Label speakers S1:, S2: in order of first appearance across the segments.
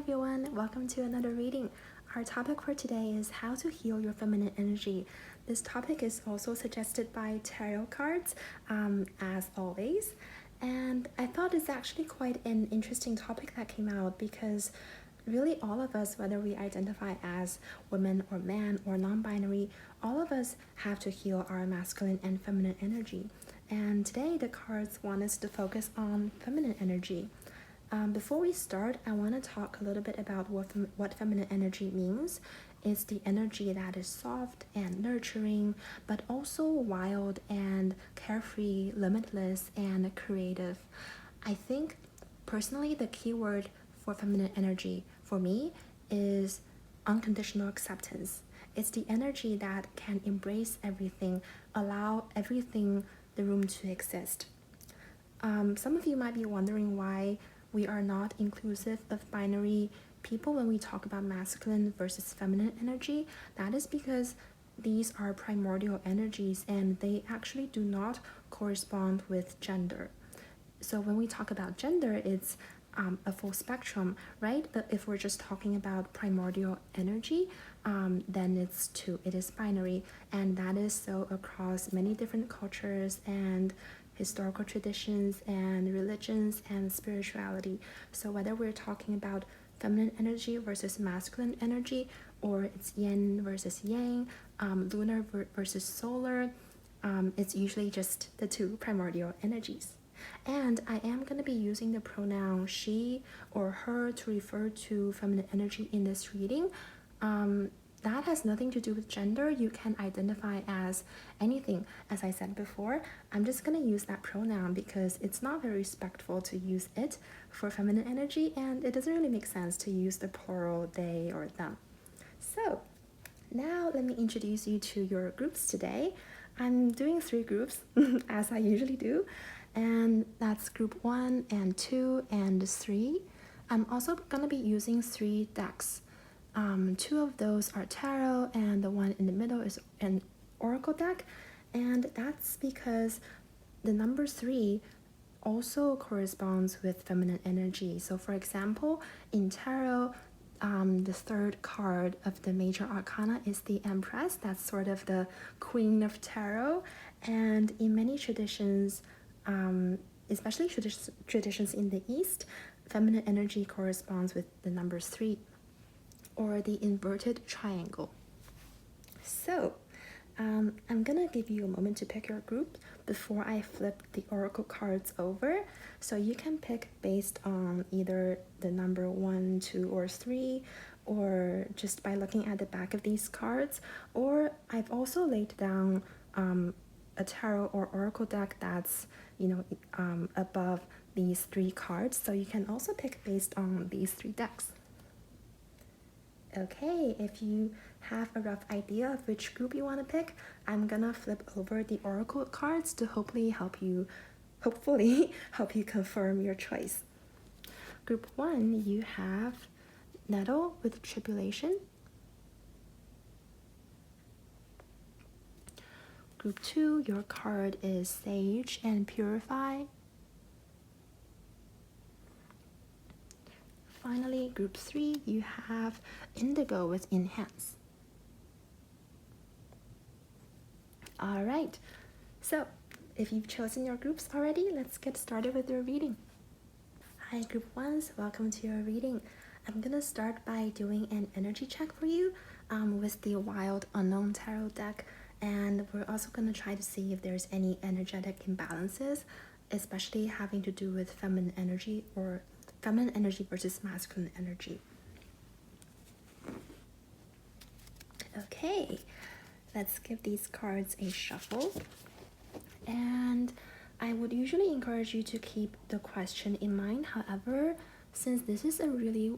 S1: everyone, welcome to another reading. Our topic for today is how to heal your feminine energy. This topic is also suggested by tarot cards, as always. And I thought it's actually quite an interesting topic that came out because really all of us, whether we identify as women or man or non-binary, all of us have to heal our masculine and feminine energy. And today the cards want us to focus on feminine energy. Before we start, I want to talk a little bit about what feminine energy means. It's the energy that is soft and nurturing, but also wild and carefree, limitless and creative. I think personally the key word for feminine energy for me is unconditional acceptance. It's the energy that can embrace everything, allow everything the room to exist. Some of you might be wondering why we are not inclusive of binary people when we talk about masculine versus feminine energy. That is because these are primordial energies and they actually do not correspond with gender. So when we talk about gender, it's a full spectrum, right? But if we're just talking about primordial energy, then it is binary, and that is so across many different cultures and historical traditions and religions and spirituality. So whether we're talking about feminine energy versus masculine energy, or it's yin versus yang, lunar versus solar, it's usually just the two primordial energies. And I am going to be using the pronoun she or her to refer to feminine energy in this reading. That has nothing to do with gender. You can identify as anything. As I said before, I'm just going to use that pronoun because it's not very respectful to use it for feminine energy, and it doesn't really make sense to use the plural they or them. So now let me introduce you to your groups today. I'm doing 3 groups as I usually do, and that's group 1 and 2 and 3. I'm also going to be using 3 decks. 2 of those are tarot, and the one in the middle is an oracle deck, and that's because the number 3 also corresponds with feminine energy. So for example, in tarot, the 3rd card of the major arcana is the Empress. That's sort of the queen of tarot, and in many traditions, especially traditions in the East, feminine energy corresponds with the number 3 or the inverted triangle. So I'm gonna give you a moment to pick your group before I flip the oracle cards over. So you can pick based on either the number 1, 2, or 3, or just by looking at the back of these cards. Or I've also laid down a tarot or oracle deck that's above these 3 cards, so you can also pick based on these 3 decks. Okay, if you have a rough idea of which group you want to pick, I'm gonna flip over the oracle cards to hopefully help you confirm your choice. Group 1, you have Nettle with Tribulation. Group 2, your card is Sage and Purify. Finally, group 3, you have Indigo with Enhance. Alright, so if you've chosen your groups already, let's get started with your reading. Hi group 1s, welcome to your reading. I'm gonna start by doing an energy check for you with the Wild Unknown Tarot deck, and we're also gonna try to see if there's any energetic imbalances, especially having to do with feminine energy or feminine energy versus masculine energy. Okay, let's give these cards a shuffle. And I would usually encourage you to keep the question in mind. However, since this is a really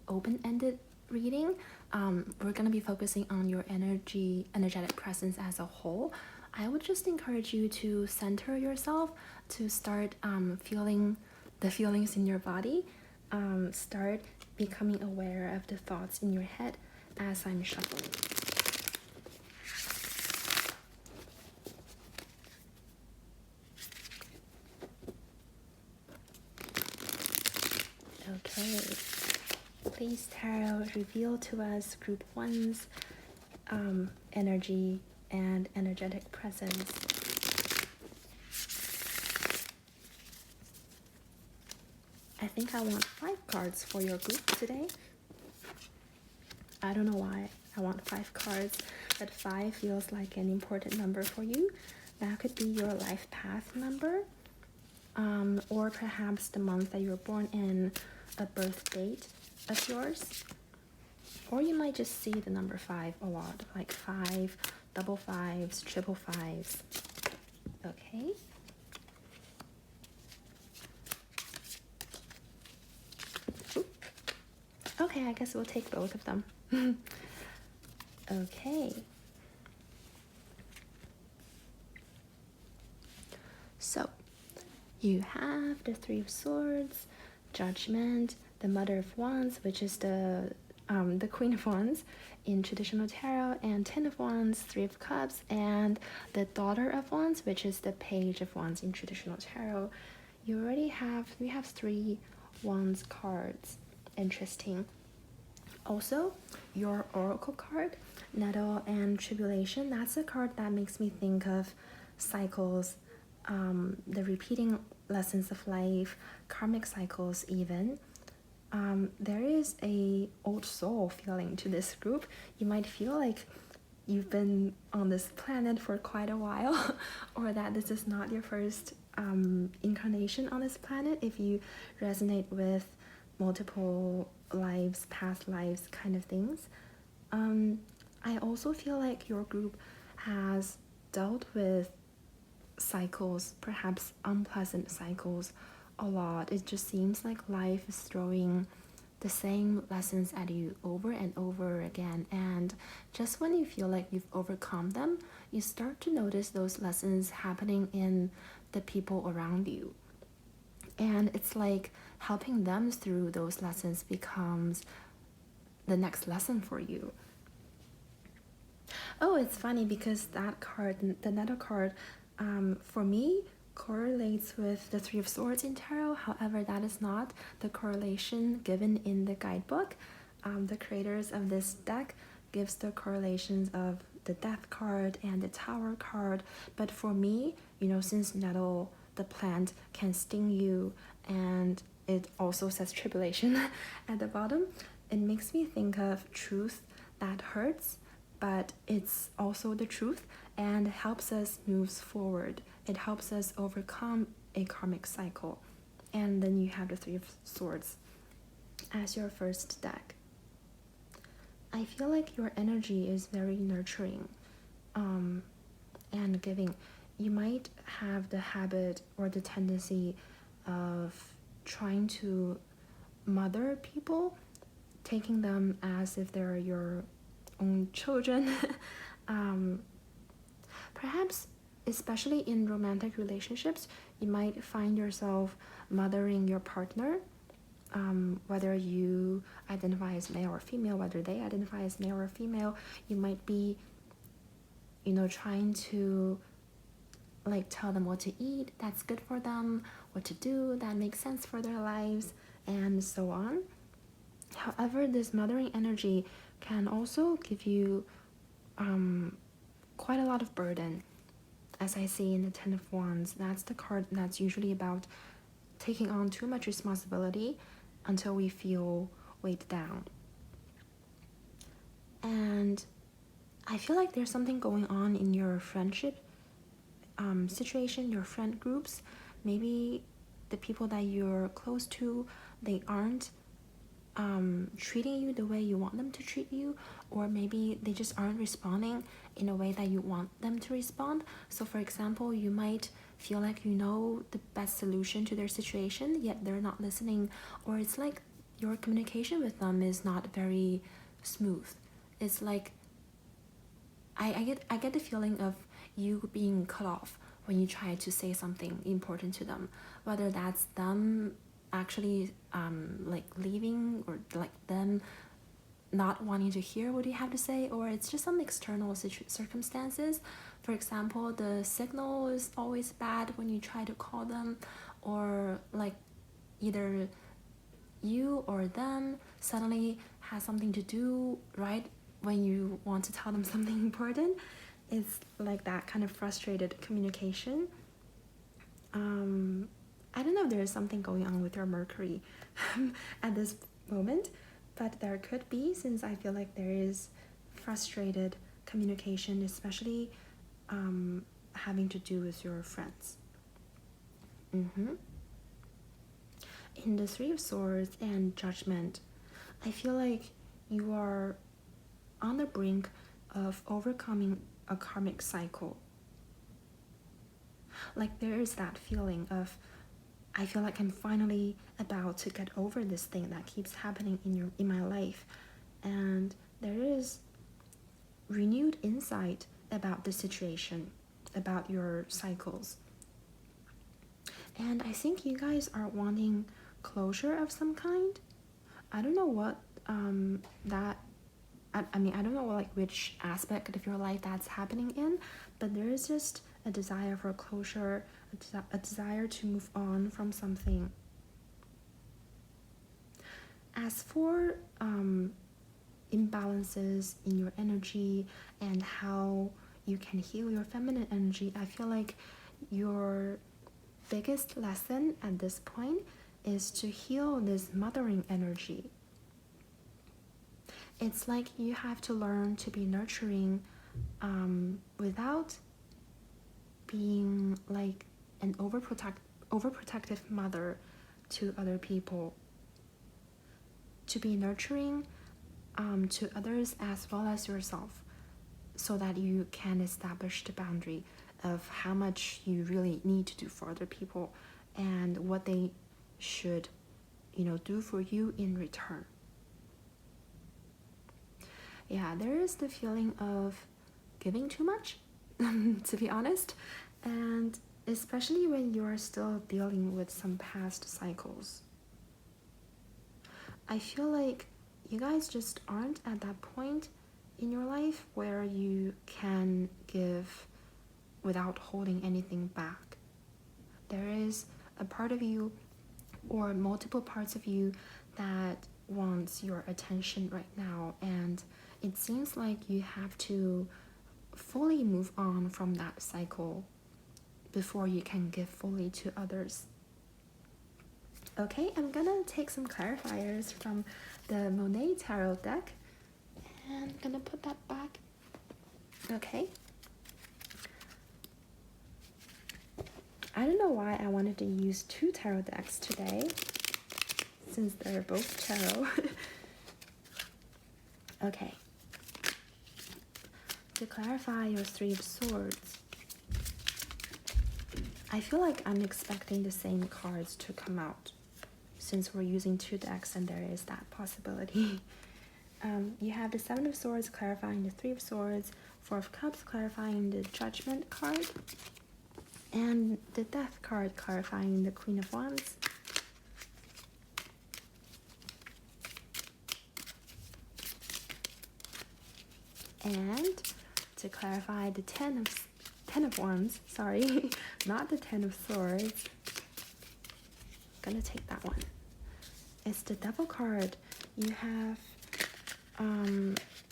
S1: open-ended reading, we're going to be focusing on your energetic presence as a whole. I would just encourage you to center yourself, to start feeling the feelings in your body, start becoming aware of the thoughts in your head as I'm shuffling. Okay, Please, Tarot, reveal to us Group 1's energy and energetic presence. I think I want 5 cards for your group today. I don't know why I want 5 cards, but 5 feels like an important number for you. That could be your life path number, or perhaps the month that you're born in, a birth date of yours. Or you might just see the number 5 a lot, like 5, double 5s, triple 5s. Okay. Okay, I guess we'll take both of them. Okay. So, you have the Three of Swords, Judgment, the Mother of Wands, which is the Queen of Wands in traditional tarot, and 10 of Wands, 3 of Cups, and the Daughter of Wands, which is the Page of Wands in traditional tarot. We have 3 Wands cards. Interesting. Also, your Oracle card, Nettle and Tribulation, that's a card that makes me think of cycles, the repeating lessons of life, karmic cycles even. There is a old soul feeling to this group. You might feel like you've been on this planet for quite a while, or that this is not your first incarnation on this planet if you resonate with multiple lives, past lives kind of things. I also feel like your group has dealt with cycles, perhaps unpleasant cycles, a lot. It just seems like life is throwing the same lessons at you over and over again, and just when you feel like you've overcome them, you start to notice those lessons happening in the people around you, and it's like helping them through those lessons becomes the next lesson for you. Oh, it's funny because that card, the Nettle card, for me correlates with the Three of Swords in tarot. However, that is not the correlation given in the guidebook. The creators of this deck gives the correlations of the Death card and the Tower card, but for me, since Nettle, the plant, can sting you, and it also says tribulation at the bottom, it makes me think of truth that hurts, but it's also the truth and helps us move forward. It helps us overcome a karmic cycle. And then you have the Three of Swords as your first deck. I feel like your energy is very nurturing and giving. You might have the habit or the tendency of trying to mother people, taking them as if they're your own children. Perhaps, especially in romantic relationships, you might find yourself mothering your partner, whether you identify as male or female, whether they identify as male or female. You might be, trying to tell them what to eat that's good for them, what to do that makes sense for their lives, and so on. However, this mothering energy can also give you quite a lot of burden. As I see in the Ten of Wands, that's the card that's usually about taking on too much responsibility until we feel weighed down. And I feel like there's something going on in your friendship situation, your friend groups. Maybe the people that you're close to, they aren't treating you the way you want them to treat you, or maybe they just aren't responding in a way that you want them to respond. So for example, you might feel like you know the best solution to their situation, yet they're not listening, or it's like your communication with them is not very smooth. It's like I get the feeling of you being cut off when you try to say something important to them, whether that's them actually leaving, or them not wanting to hear what you have to say, or it's just some external circumstances. For example, the signal is always bad when you try to call them, or either you or them suddenly has something to do right when you want to tell them something important. It's like that kind of frustrated communication. I don't know if there is something going on with your Mercury at this moment, but there could be, since I feel like there is frustrated communication, especially having to do with your friends. In the Three of Swords and Judgment, I feel like you are on the brink of overcoming a karmic cycle. Like there is that feeling of, I feel like I'm finally about to get over this thing that keeps happening in my life, and there is renewed insight about the situation, about your cycles. And I think you guys are wanting closure of some kind. I don't know what that I mean, I don't know like which aspect of your life that's happening in, but there is just a desire for closure, a desire to move on from something. As for imbalances in your energy and how you can heal your feminine energy, I feel like your biggest lesson at this point is to heal this mothering energy. It's like you have to learn to be nurturing without being like an overprotective mother to other people. To be nurturing to others as well as yourself, so that you can establish the boundary of how much you really need to do for other people and what they should, do for you in return. Yeah, there is the feeling of giving too much, to be honest, and especially when you are still dealing with some past cycles. I feel like you guys just aren't at that point in your life where you can give without holding anything back. There is a part of you or multiple parts of you that wants your attention right now, and it seems like you have to fully move on from that cycle before you can give fully to others. Okay, I'm gonna take some clarifiers from the Monet Tarot deck and I'm gonna put that back. Okay. I don't know why I wanted to use two tarot decks today, since they're both tarot. Okay. To clarify your Three of Swords, I feel like I'm expecting the same cards to come out, since we're using two decks and there is that possibility. You have the Seven of Swords clarifying the Three of Swords, Four of Cups clarifying the Judgment card, and the Death card clarifying the Queen of Wands. And to clarify the Ten of Wands, sorry, not the Ten of Swords. Gonna take that one. It's the Devil card. You have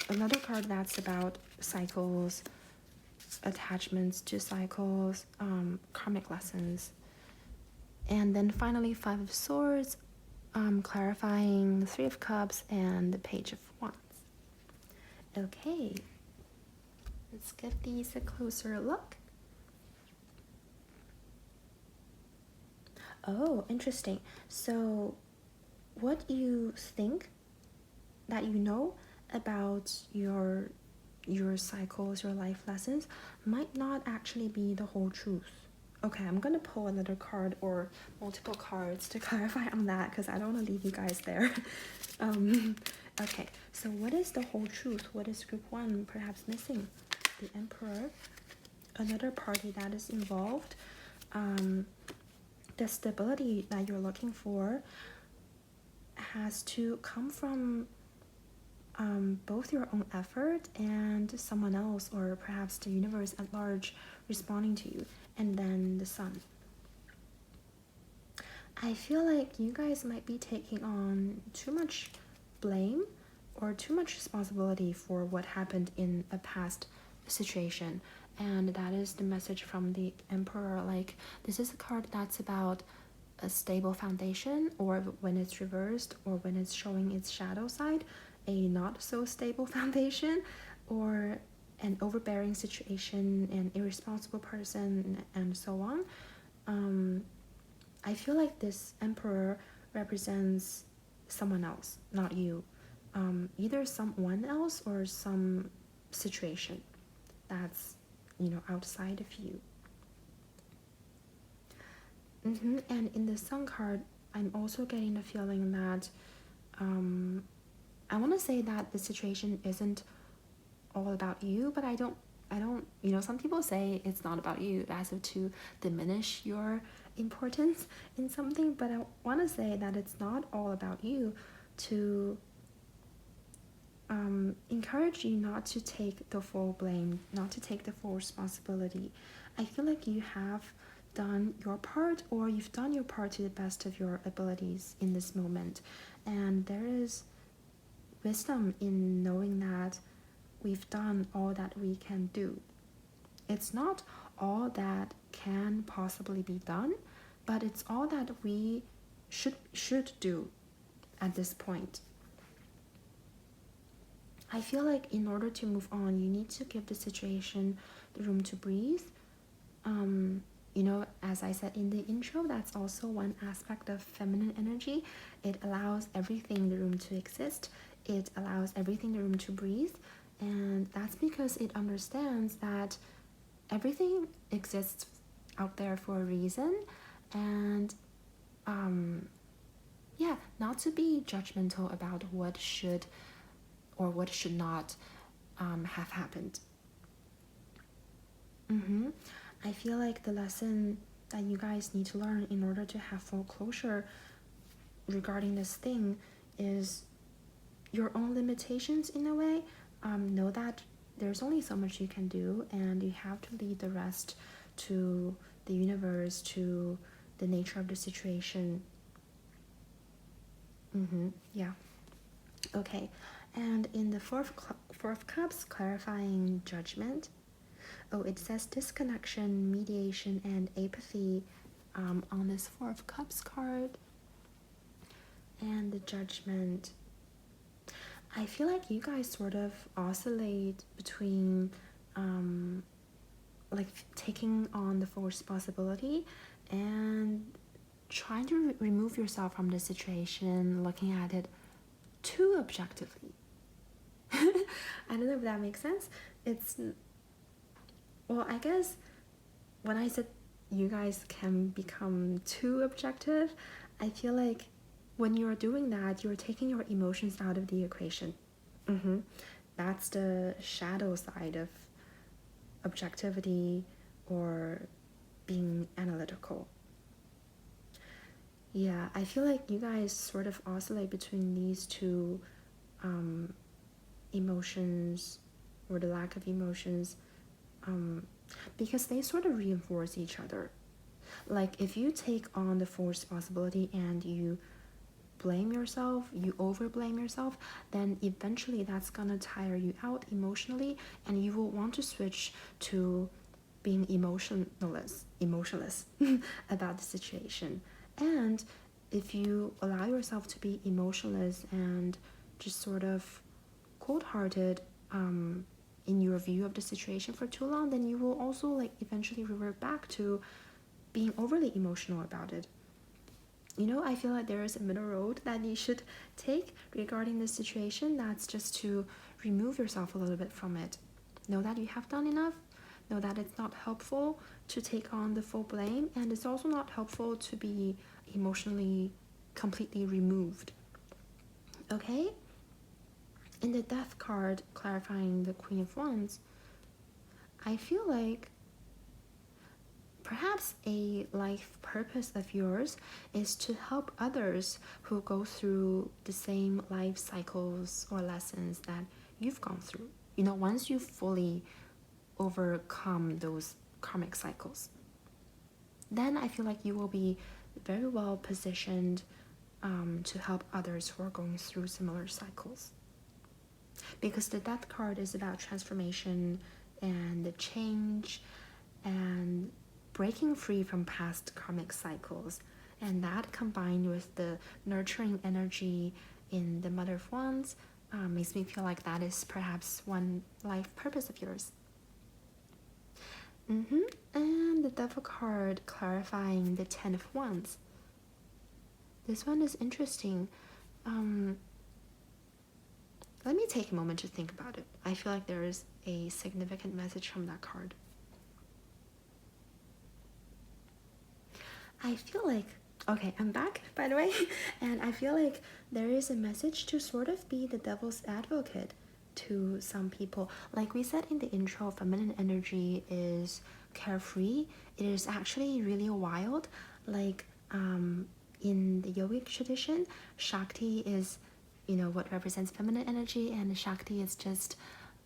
S1: another card that's about cycles, attachments to cycles, karmic lessons. And then finally, Five of Swords, clarifying the Three of Cups and the Page of Wands. Okay, let's give these a closer look. Oh, interesting. So what you think that you know about your cycles, your life lessons, might not actually be the whole truth. Okay, I'm gonna pull another card or multiple cards to clarify on that, because I don't want to leave you guys there. Okay, so what is the whole truth? What is group one perhaps missing? The Emperor, another party that is involved. The stability that you're looking for has to come from both your own effort and someone else, or perhaps the universe at large responding to you, and then the Sun. I feel like you guys might be taking on too much blame or too much responsibility for what happened in a past situation. And that is the message from the Emperor. Like, this is a card that's about a stable foundation, or when it's reversed, or when it's showing its shadow side, a not so stable foundation, or an overbearing situation, an irresponsible person, and so on. I feel like this emperor represents someone else, not you. Either someone else or some situation that's, outside of you. And in the sun card, I'm also getting the feeling that I want to say that the situation isn't all about you, but I don't, some people say it's not about you as if to diminish your importance in something, but I want to say that it's not all about you, to encourage you not to take the full blame, not to take the full responsibility. I feel like you have done your part, or you've done your part to the best of your abilities in this moment, and there is wisdom in knowing that we've done all that we can do. It's not all that can possibly be done, but it's all that we should do at this point. I feel like in order to move on, you need to give the situation the room to breathe. As I said in the intro, that's also one aspect of feminine energy. It allows everything the room to exist. It allows everything the room to breathe. And that's because it understands that everything exists out there for a reason. And not to be judgmental about what should or what should not have happened. I feel like the lesson that you guys need to learn in order to have full closure regarding this thing is your own limitations in a way. Know that there's only so much you can do, and you have to leave the rest to the universe, to the nature of the situation. Yeah. Okay. And in the fourth cups, clarifying judgment. Oh, it says disconnection, mediation, and apathy on this Four of Cups card. And the Judgment. I feel like you guys sort of oscillate between taking on the full responsibility and trying to remove yourself from the situation, looking at it too objectively. I don't know if that makes sense. I guess when I said you guys can become too objective, I feel like when you're doing that, you're taking your emotions out of the equation. That's the shadow side of objectivity or being analytical. Yeah, I feel like you guys sort of oscillate between these two emotions, or the lack of emotions, because they sort of reinforce each other. Like, if you take on the full responsibility and you blame yourself, you over blame yourself, then eventually that's gonna tire you out emotionally, and you will want to switch to being emotionless about the situation. And if you allow yourself to be emotionless and just sort of cold-hearted in your view of the situation for too long, then you will also eventually revert back to being overly emotional about it. I feel like there is a middle road that you should take regarding this situation. That's just to remove yourself a little bit from it. Know that you have done enough. Know that it's not helpful to take on the full blame, and it's also not helpful to be emotionally completely removed. Okay? In the Death card, clarifying the Queen of Wands, I feel like perhaps a life purpose of yours is to help others who go through the same life cycles or lessons that you've gone through. Once you fully overcome those karmic cycles, then I feel like you will be very well positioned to help others who are going through similar cycles. Because the Death card is about transformation and change and breaking free from past karmic cycles. And that combined with the nurturing energy in the Mother of Wands makes me feel like that is perhaps one life purpose of yours. And the Devil card clarifying the Ten of Wands. This one is interesting. Let me take a moment to think about it. I feel like there is a significant message from that card. I feel like, okay, I'm back, by the way, and I feel like there is a message to sort of be the devil's advocate to some people. Like we said in the intro, feminine energy is carefree. It is actually really wild. Like in the yogic tradition, Shakti is, you know, what represents feminine energy, and Shakti is just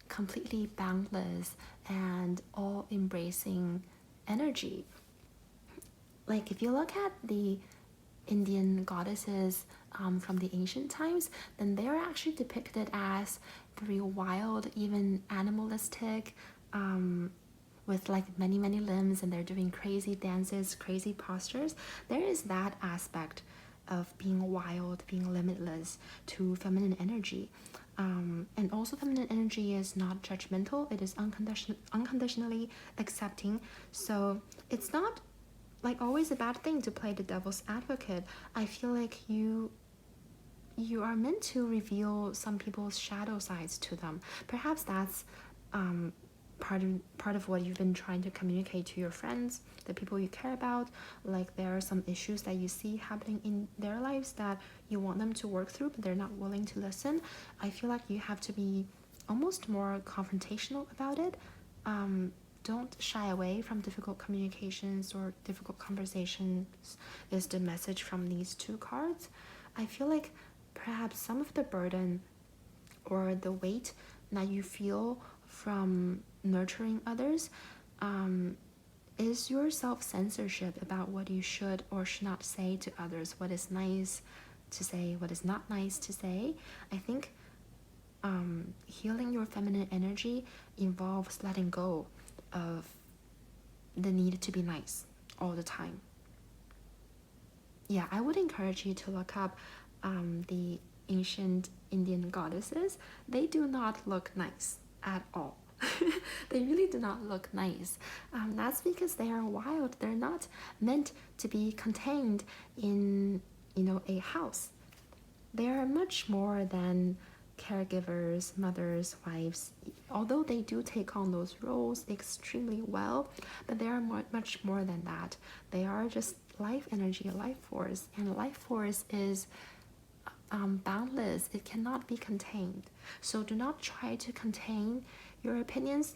S1: completely boundless and all embracing energy. Like if you look at the Indian goddesses from the ancient times, then they're actually depicted as very wild, even animalistic, with like many limbs, and they're doing crazy dances, crazy postures. There is that aspect of being wild, being limitless to feminine energy. And also feminine energy is not judgmental, it is unconditionally accepting. So it's not like always a bad thing to play the devil's advocate. I feel like you are meant to reveal some people's shadow sides to them. Perhaps that's part of what you've been trying to communicate to your friends, the people you care about. Like there are some issues that you see happening in their lives that you want them to work through, but they're not willing to listen. I feel like you have to be almost more confrontational about it. Don't shy away from difficult communications or difficult conversations is the message from these two cards. I feel like perhaps some of the burden or the weight that you feel from nurturing others is your self-censorship about what you should or should not say to others, what is nice to say, what is not nice to say. I think healing your feminine energy involves letting go of the need to be nice all the time. Yeah, I would encourage you to look up the ancient Indian goddesses. They do not look nice at all. They really do not look nice. That's because they are wild. They're not meant to be contained in, you know, a house. They are much more than caregivers, mothers, wives, although they do take on those roles extremely well, but they are much more than that. They are just life energy, life force, and life force is boundless. It cannot be contained. So do not try to contain your opinions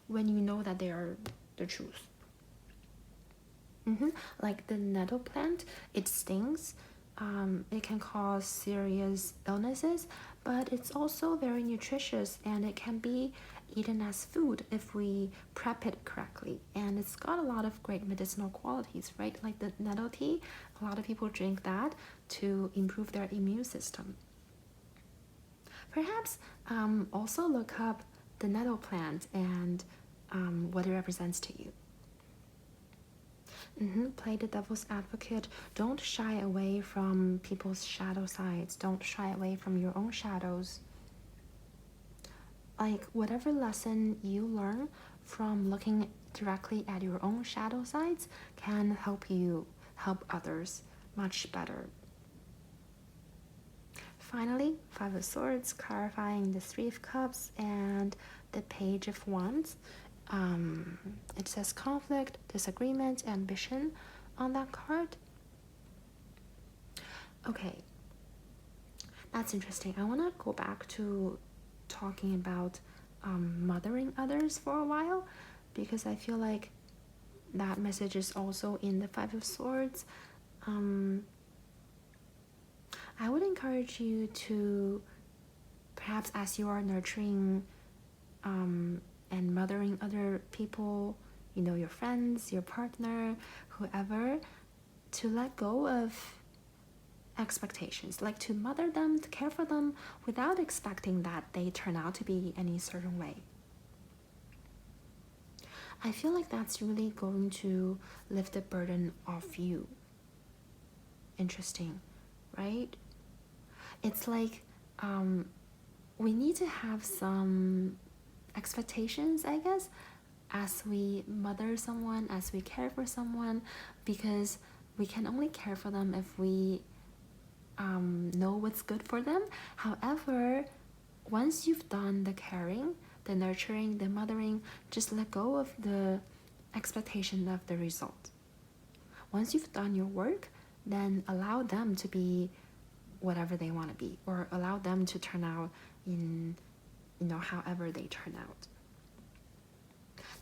S1: when you know that they are the truth. Like the nettle plant, it stings. It can cause serious illnesses, but it's also very nutritious, and it can be eaten as food if we prep it correctly. And it's got a lot of great medicinal qualities, right? Like the nettle tea, a lot of people drink that to improve their immune system. Perhaps also look up the nettle plant and what it represents to you. Play the devil's advocate. Don't shy away from people's shadow sides. Don't shy away from your own shadows. Like whatever lesson you learn from looking directly at your own shadow sides can help you help others much better. Finally, Five of Swords, clarifying the Three of Cups and the Page of Wands. It says conflict, disagreement, ambition on that card. Okay, that's interesting. I want to go back to talking about mothering others for a while, because I feel like that message is also in the Five of Swords. I would encourage you to, perhaps as you are nurturing and mothering other people, you know, your friends, your partner, whoever, to let go of expectations, like to mother them, to care for them without expecting that they turn out to be any certain way. I feel like that's really going to lift the burden off you. Interesting, right? It's like we need to have some expectations, I guess, as we mother someone, as we care for someone, because we can only care for them if we know what's good for them. However, once you've done the caring, the nurturing, the mothering, just let go of the expectation of the result. Once you've done your work, then allow them to be whatever they want to be, or allow them to turn out in, however they turn out.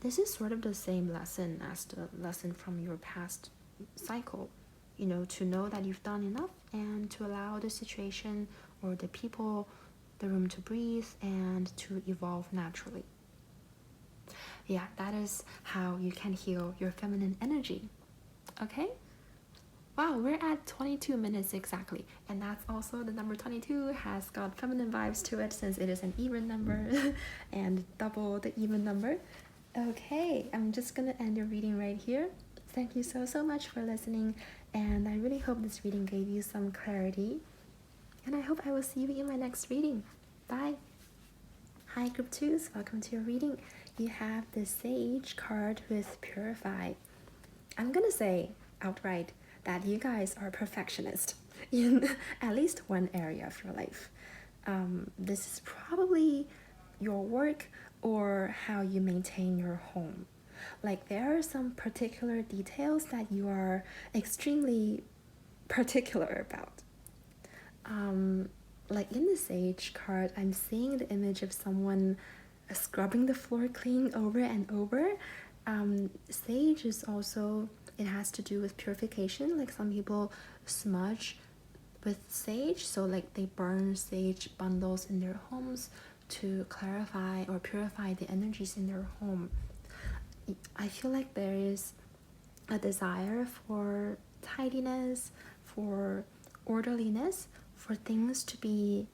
S1: This is sort of the same lesson as the lesson from your past cycle, to know that you've done enough and to allow the situation or the people the room to breathe and to evolve naturally. Yeah, that is how you can heal your feminine energy. Okay? Wow, we're at 22 minutes exactly, and that's also the number 22 has got feminine vibes to it since it is an even number and double the even number. Okay, I'm just gonna end your reading right here. Thank you so much for listening, and I really hope this reading gave you some clarity, and I hope I will see you in my next reading. Bye. Hi group 2s, welcome to your reading. You have the Sage card with Purify. I'm gonna say outright that you guys are perfectionist in at least one area of your life. This is probably your work or how you maintain your home. Like there are some particular details that you are extremely particular about. Like in the Sage card, I'm seeing the image of someone scrubbing the floor clean over and over. Sage is also, it has to do with purification. Like some people smudge with sage, so like they burn sage bundles in their homes to clarify or purify the energies in their home. I feel like there is a desire for tidiness, for orderliness, for things to be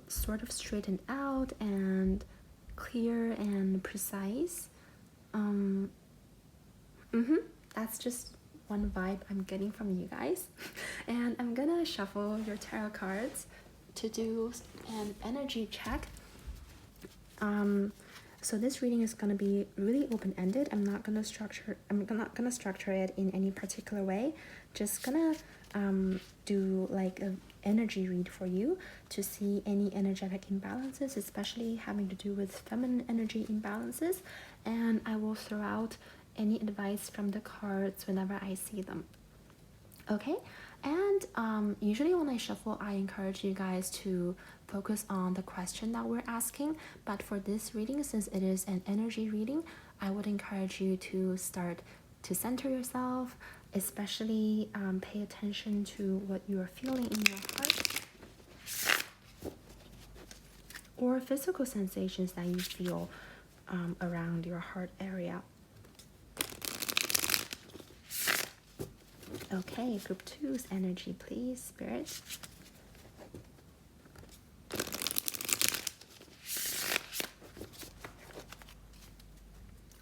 S1: sort of straightened out and clear and precise. That's just one vibe I'm getting from you guys. And I'm gonna shuffle your tarot cards to do an energy check. So this reading is gonna be really open-ended. I'm not gonna structure it in any particular way. Just gonna do like an energy read for you to see any energetic imbalances, especially having to do with feminine energy imbalances, and I will throw out any advice from the cards whenever I see them. Okay, and usually when I shuffle, I encourage you guys to focus on the question that we're asking, but for this reading, since it is an energy reading, I would encourage you to start to center yourself, especially pay attention to what you are feeling in your heart or physical sensations that you feel around your heart area. Okay, group 2's energy, please, Spirit.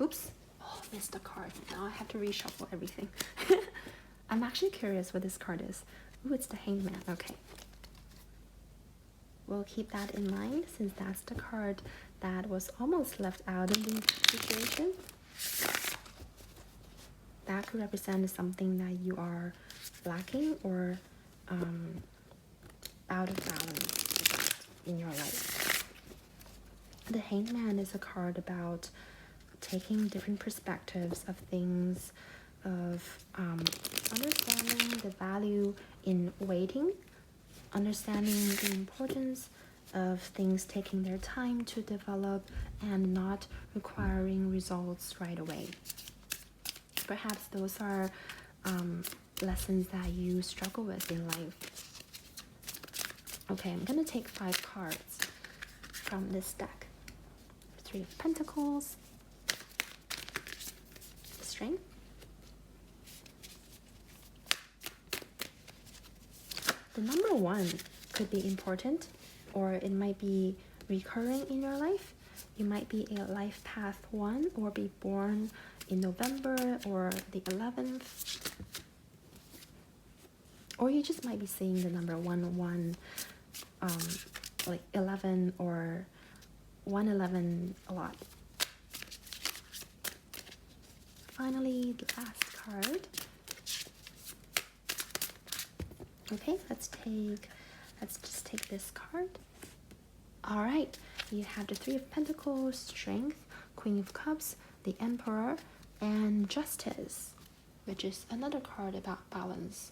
S1: Oops. Oh, missed a card. Now I have to reshuffle everything. I'm actually curious what this card is. Ooh, it's the Hanged Man. Okay. We'll keep that in mind since that's the card that was almost left out of the situation. That could represent something that you are lacking or out of balance in your life. The Hanged Man is a card about taking different perspectives of things, of understanding the value in waiting, understanding the importance of things taking their time to develop and not requiring results right away. Perhaps those are lessons that you struggle with in life. Okay, I'm gonna take 5 cards from this deck. 3 of Pentacles, Strength, number one could be important, or it might be recurring in your life. You might be a life path 1 or be born in November or the 11th. Or you just might be seeing the number 1, like 11 or 111 a lot. Finally, the last card. Okay, let's just take this card. All right, you have the Three of Pentacles, Strength, Queen of Cups, the Emperor, and Justice, which is another card about balance.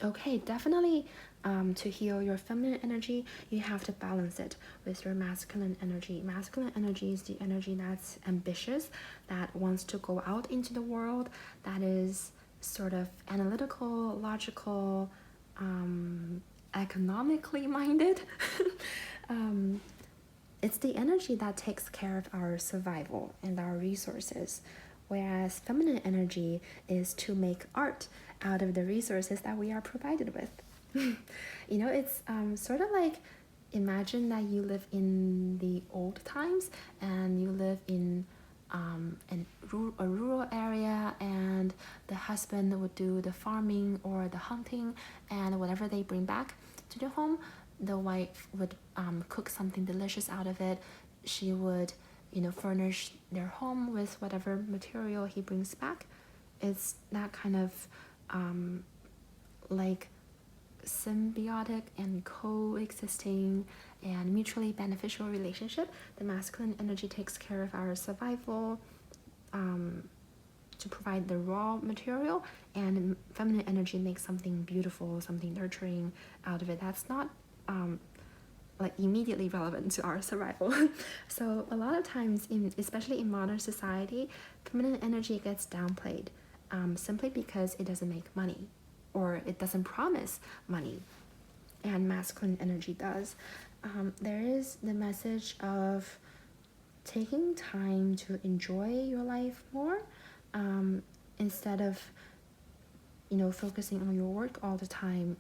S1: Okay, definitely to heal your feminine energy, you have to balance it with your masculine energy. Masculine energy is the energy that's ambitious, that wants to go out into the world, that is sort of analytical, logical, economically minded. It's the energy that takes care of our survival and our resources, whereas feminine energy is to make art out of the resources that we are provided with. You know, it's sort of like, imagine that you live in the old times and you live in a rural area, and the husband would do the farming or the hunting, and whatever they bring back to the home, the wife would cook something delicious out of it. She would, furnish their home with whatever material he brings back. It's that kind of like symbiotic and coexisting and mutually beneficial relationship. The masculine energy takes care of our survival, to provide the raw material, and feminine energy makes something beautiful, something nurturing out of it. That's not like immediately relevant to our survival. So a lot of times, especially in modern society, feminine energy gets downplayed simply because it doesn't make money, or it doesn't promise money, and masculine energy does. There is the message of taking time to enjoy your life more, instead of focusing on your work all the time,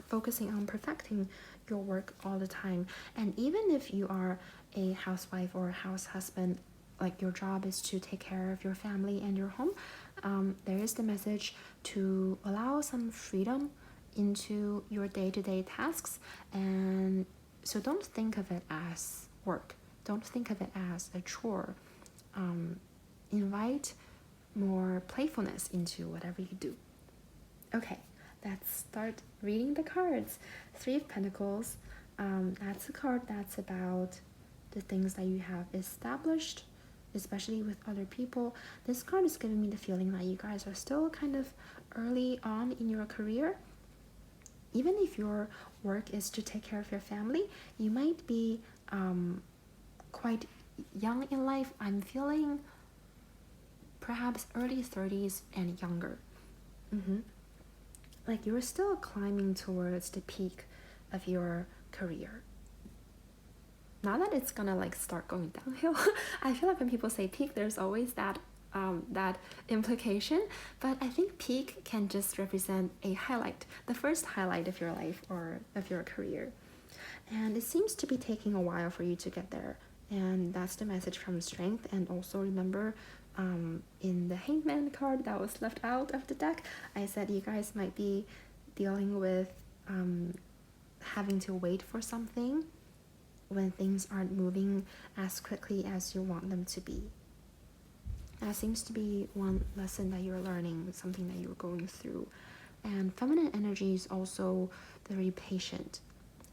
S1: focusing on perfecting your work all the time. And even if you are a housewife or a house husband, like your job is to take care of your family and your home, there is the message to allow some freedom into your day-to-day tasks. And so don't think of it as work, don't think of it as a chore. Invite more playfulness into whatever you do. Okay, let's start reading the cards. Three of Pentacles, that's a card that's about the things that you have established, especially with other people. This card is giving me the feeling that you guys are still kind of early on in your career. Even if your work is to take care of your family, you might be quite young in life. I'm feeling perhaps early 30s and younger. Like you're still climbing towards the peak of your career. Not that it's gonna like start going downhill. I feel like when people say peak, there's always that implication, but I think peak can just represent a highlight, the first highlight of your life or of your career. And it seems to be taking a while for you to get there. And that's the message from Strength. And also remember, in the Hangman card that was left out of the deck, I said you guys might be dealing with having to wait for something when things aren't moving as quickly as you want them to be. That seems to be one lesson that you're learning, something that you're going through. And feminine energy is also very patient.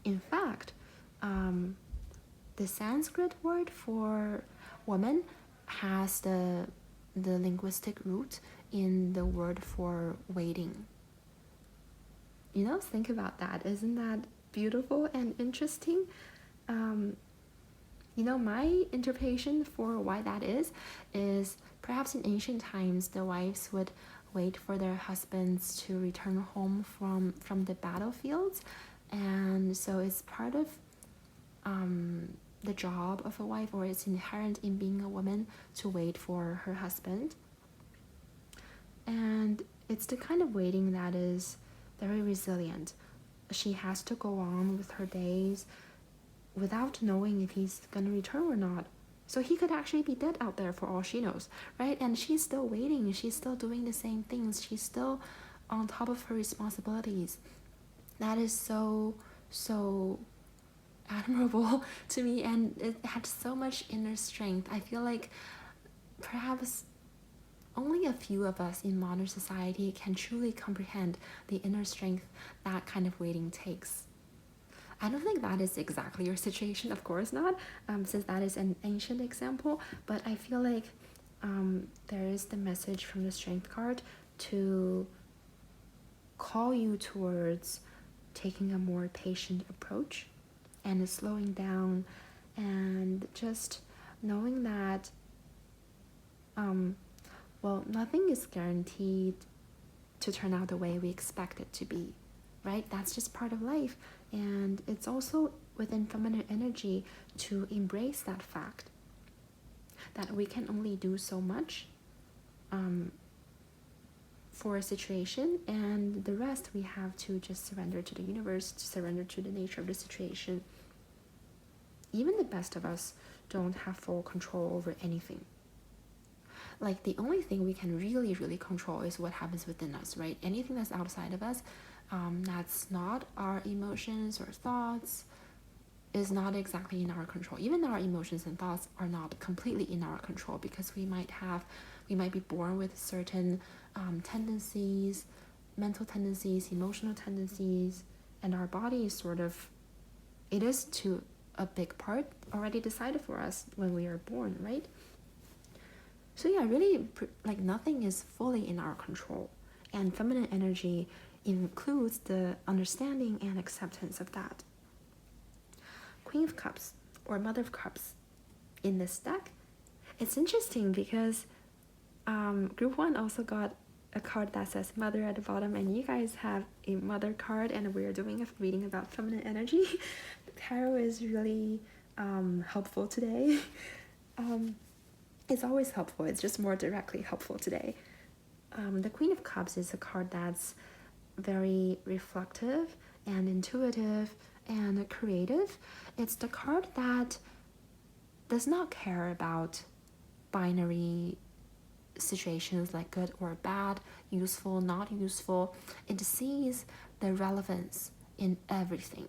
S1: In fact, the Sanskrit word for woman has the linguistic root in the word for waiting. Think about that. Isn't that beautiful and interesting? My interpretation for why that is perhaps in ancient times the wives would wait for their husbands to return home from the battlefields, and so it's part of the job of a wife, or it's inherent in being a woman, to wait for her husband. And It's the kind of waiting that is very resilient. She has to go on with her days without knowing if he's gonna return or not. So he could actually be dead out there for all she knows, right? And she's still waiting. She's still doing the same things. She's still on top of her responsibilities. That is so admirable to me, and it had so much inner strength. I feel like perhaps only a few of us in modern society can truly comprehend the inner strength that kind of waiting takes. I don't think that is exactly your situation, of course not, since that is an ancient example, but I feel like there is the message from the Strength card to call you towards taking a more patient approach and slowing down, and just knowing that nothing is guaranteed to turn out the way we expect it to be, right? That's just part of life, and it's also within feminine energy to embrace that fact that we can only do so much for a situation, and the rest we have to just surrender to the universe, to surrender to the nature of the situation. Even the best of us don't have full control over anything. Like, the only thing we can really control is what happens within us, right? Anything that's outside of us, that's not our emotions or thoughts, is not exactly in our control. Even our emotions and thoughts are not completely in our control, because we might be born with certain tendencies, mental tendencies, emotional tendencies, and our body is it is to a big part already decided for us when we are born, right? So yeah, really, like, nothing is fully in our control, and feminine energy includes the understanding and acceptance of that. Queen of Cups or Mother of Cups in this deck, it's interesting because group 1 also got a card that says Mother at the bottom, and you guys have a Mother card, and we're doing a reading about feminine energy. Tarot is really helpful today. It's always helpful, it's just more directly helpful today. The Queen of Cups is a card that's very reflective and intuitive and creative. It's the card that does not care about binary situations like good or bad, useful, not useful. It sees the relevance in everything.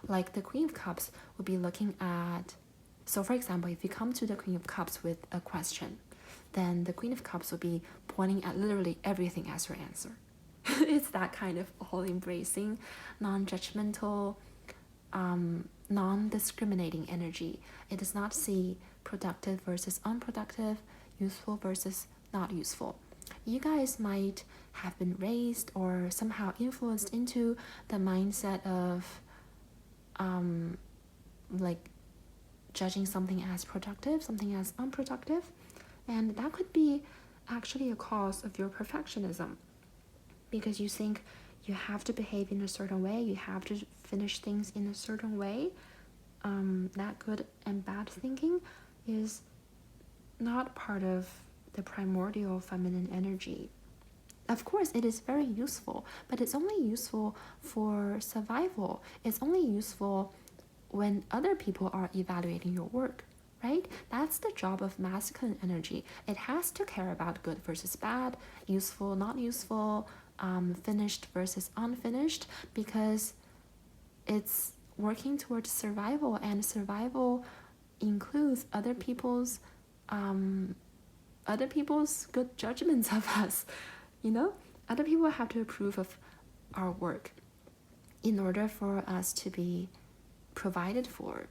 S1: Like, the Queen of Cups would be looking at, so for example, if you come to the Queen of Cups with a question, then the Queen of Cups will be pointing at literally everything as your answer. It's that kind of all-embracing, non-judgmental, non-discriminating energy. It does not see productive versus unproductive, useful versus not useful. You guys might have been raised or somehow influenced into the mindset of like judging something as productive, something as unproductive, and that could be actually a cause of your perfectionism, because you think you have to behave in a certain way, you have to finish things in a certain way. That good and bad thinking is not part of the primordial feminine energy. Of course, it is very useful, but it's only useful for survival. It's only useful when other people are evaluating your work, right? That's the job of masculine energy. It has to care about good versus bad, useful, not useful, finished versus unfinished, because it's working towards survival, and survival includes other people's good judgments of us. Other people have to approve of our work in order for us to be provided for,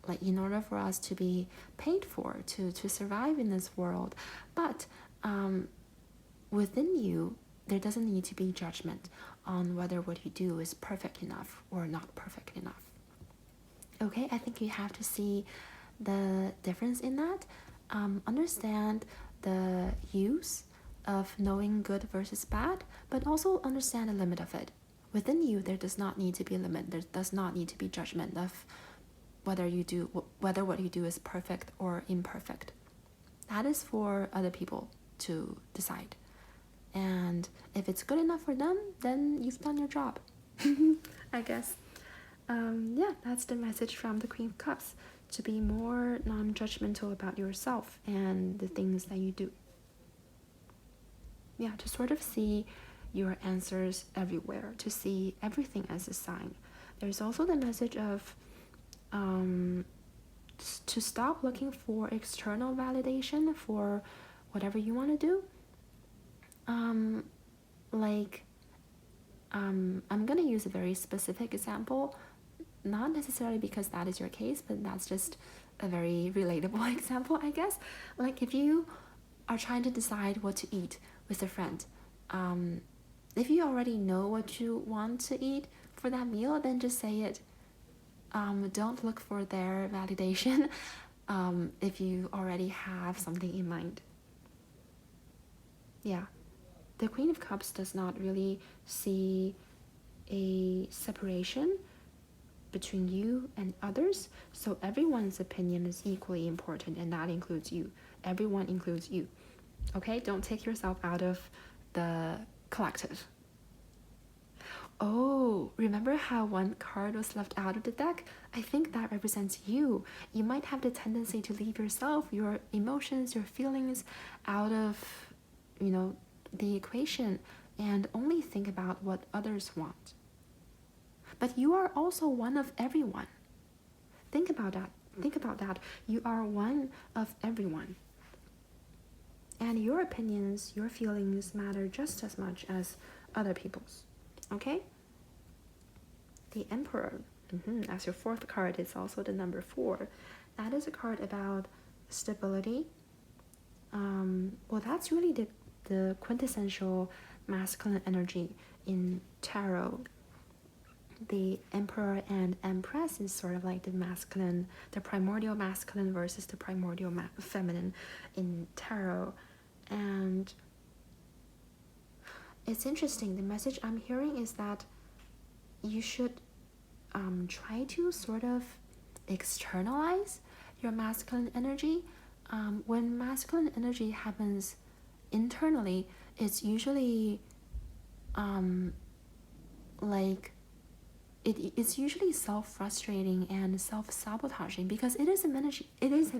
S1: like in order for us to be paid for, to survive in this world. But within you, there doesn't need to be judgment on whether what you do is perfect enough or not perfect enough. Okay, I think you have to see the difference in that. Understand the use of knowing good versus bad, but also understand the limit of it. Within you, there does not need to be a limit. There does not need to be judgment of whether what you do is perfect or imperfect. That is for other people to decide. And if it's good enough for them, then you've done your job. I guess. Yeah, that's the message from the Queen of Cups, to be more non-judgmental about yourself and the things that you do. Yeah, to sort of see your answers everywhere, to see everything as a sign. There's also the message of to stop looking for external validation for whatever you want to do. I'm gonna use a very specific example, not necessarily because that is your case, but that's just a very relatable example, I guess. Like if you are trying to decide what to eat with a friend, if you already know what you want to eat for that meal, then just say it. Don't look for their validation if you already have something in mind. Yeah, the Queen of Cups does not really see a separation between you and others, so everyone's opinion is equally important, and that includes you. Everyone includes you. Okay, don't take yourself out of the collective. Oh, remember how one card was left out of the deck? I think that represents you. You might have the tendency to leave yourself, your emotions, your feelings out of, the equation, and only think about what others want. But you are also one of everyone. Think about that. You are one of everyone. And your opinions, your feelings matter just as much as other people's. Okay? The Emperor, as your fourth card, it's also the number 4. That is a card about stability. Well, that's really the quintessential masculine energy in tarot. The Emperor and Empress is sort of like the primordial masculine versus the primordial feminine in tarot. And it's interesting, the message I'm hearing is that you should try to sort of externalize your masculine energy. When masculine energy happens internally, it's usually it's usually self-frustrating and self-sabotaging, because it is an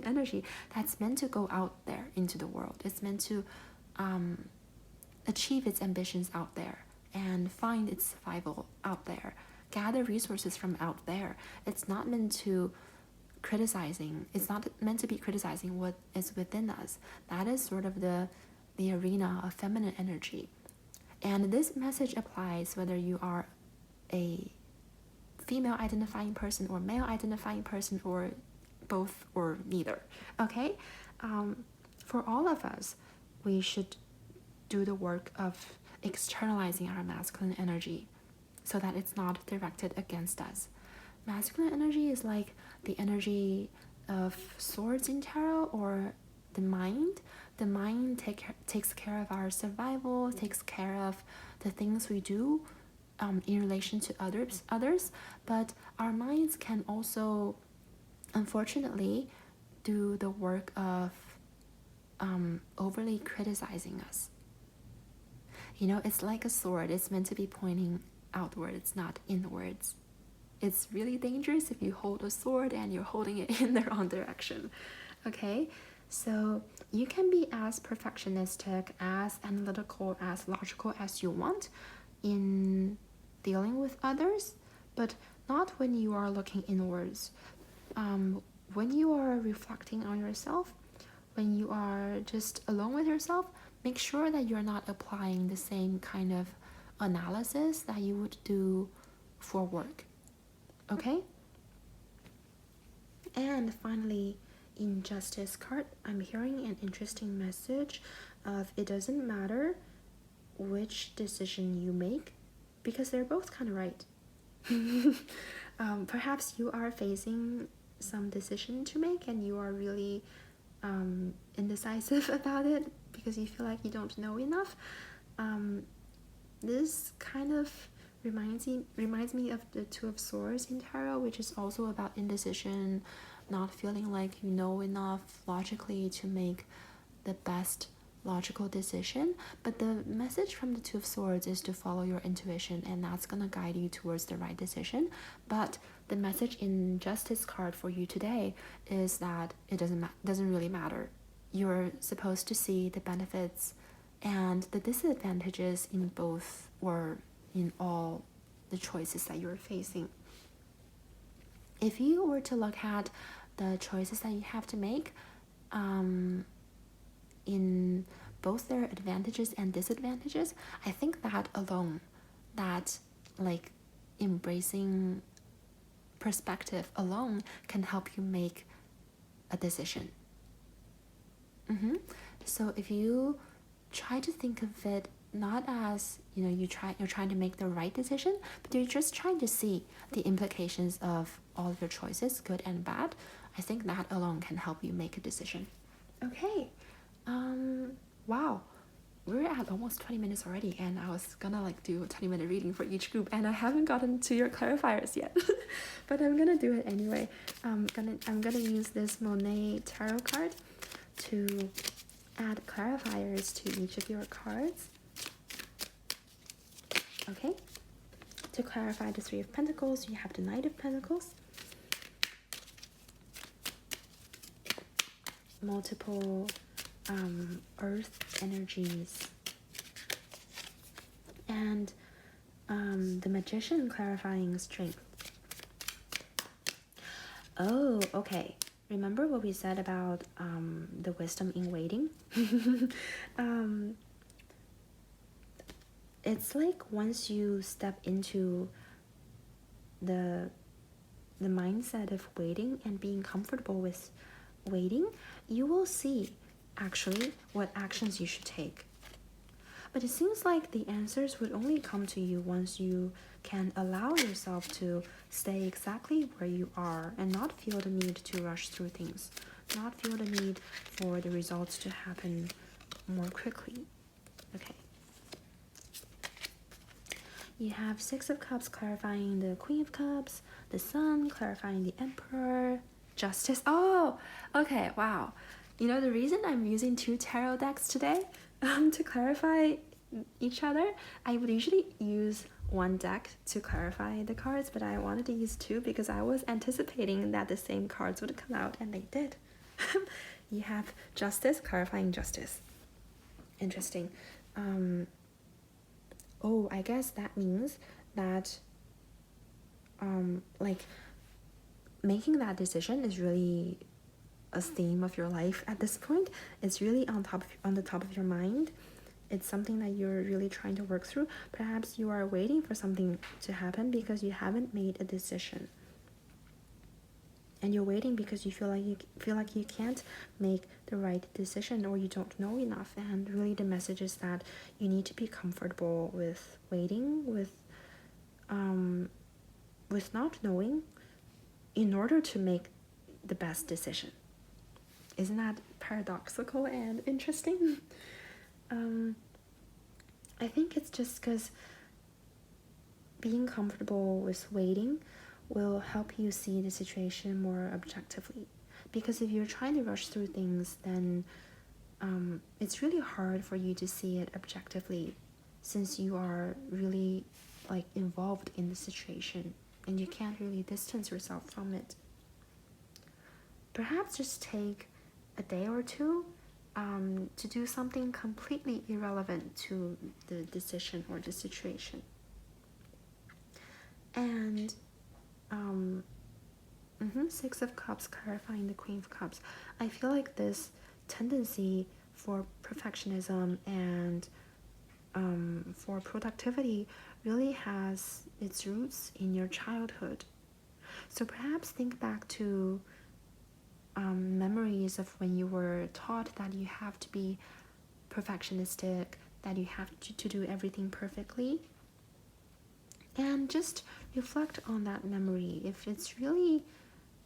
S1: energy that's meant to go out there into the world. It's meant to achieve its ambitions out there and find its survival out there, gather resources from out there. It's not meant to it's not meant to be criticizing what is within us. That is sort of the arena of feminine energy. And this message applies whether you are a female identifying person or male identifying person, or both or neither. Okay? For all of us, we should do the work of externalizing our masculine energy so that it's not directed against us. Masculine energy is like the energy of swords in tarot, or the mind. The mind takes care of our survival, takes care of the things we do in relation to others, but our minds can also, unfortunately, do the work of overly criticizing us. It's like a sword. It's meant to be pointing outwards, not inwards. It's really dangerous if you hold a sword and you're holding it in the wrong direction. Okay? So you can be as perfectionistic, as analytical, as logical as you want in dealing with others, but not when you are looking inwards. When you are reflecting on yourself, when you are just alone with yourself, make sure that you're not applying the same kind of analysis that you would do for work. Okay? And finally, in Justice card, I'm hearing an interesting message of it doesn't matter which decision you make, because they're both kind of right. Perhaps you are facing some decision to make and you are really indecisive about it because you feel like you don't know enough. This kind of reminds me of the Two of Swords in tarot, which is also about indecision, not feeling like you know enough logically to make the best logical decision, but the message from the Two of Swords is to follow your intuition, and that's gonna guide you towards the right decision. But the message in Justice card for you today is that it doesn't really matter. You're supposed to see the benefits and the disadvantages in both, or in all the choices that you're facing. If you were to look at the choices that you have to make, in both their advantages and disadvantages, I think that alone, that like embracing perspective alone can help you make a decision. So if you try to think of it not as, you're trying to make the right decision, but you're just trying to see the implications of all of your choices, good and bad, I think that alone can help you make a decision. Okay, wow, we're at almost 20 minutes already, and I was gonna do a 20-minute reading for each group, and I haven't gotten to your clarifiers yet. But I'm gonna do it anyway. I'm gonna use this Monet tarot card to add clarifiers to each of your cards. Okay, to clarify the Three of Pentacles, you have the Knight of Pentacles, multiple earth energies, and the Magician clarifying strength. Oh, okay. Remember what we said about the wisdom in waiting? It's like once you step into the mindset of waiting and being comfortable with waiting, you will see actually what actions you should take. But it seems like the answers would only come to you once you can allow yourself to stay exactly where you are and not feel the need to rush through things, not feel the need for the results to happen more quickly. Okay. You have Six of Cups clarifying the Queen of Cups, the Sun clarifying the Emperor, Justice. Oh, okay, wow. The reason I'm using 2 tarot decks today to clarify each other, I would usually use 1 deck to clarify the cards, but I wanted to use 2 because I was anticipating that the same cards would come out, and they did. You have Justice clarifying Justice. Interesting. Oh, I guess that means that making that decision is really a theme of your life at this point. It's really on the top of your mind. It's something that you're really trying to work through. Perhaps you are waiting for something to happen because you haven't made a decision, and you're waiting because you feel like you can't make the right decision, or you don't know enough. And really the message is that you need to be comfortable with waiting, with not knowing, in order to make the best decision. Isn't that paradoxical and interesting? I think it's just because being comfortable with waiting will help you see the situation more objectively. Because if you're trying to rush through things, then it's really hard for you to see it objectively, since you are really involved in the situation and you can't really distance yourself from it. Perhaps just take a day or two to do something completely irrelevant to the decision or the situation. And Six of Cups clarifying the Queen of Cups. I feel like this tendency for perfectionism and for productivity really has its roots in your childhood. So perhaps think back to memories of when you were taught that you have to be perfectionistic, that you have to do everything perfectly, and just reflect on that memory if it's really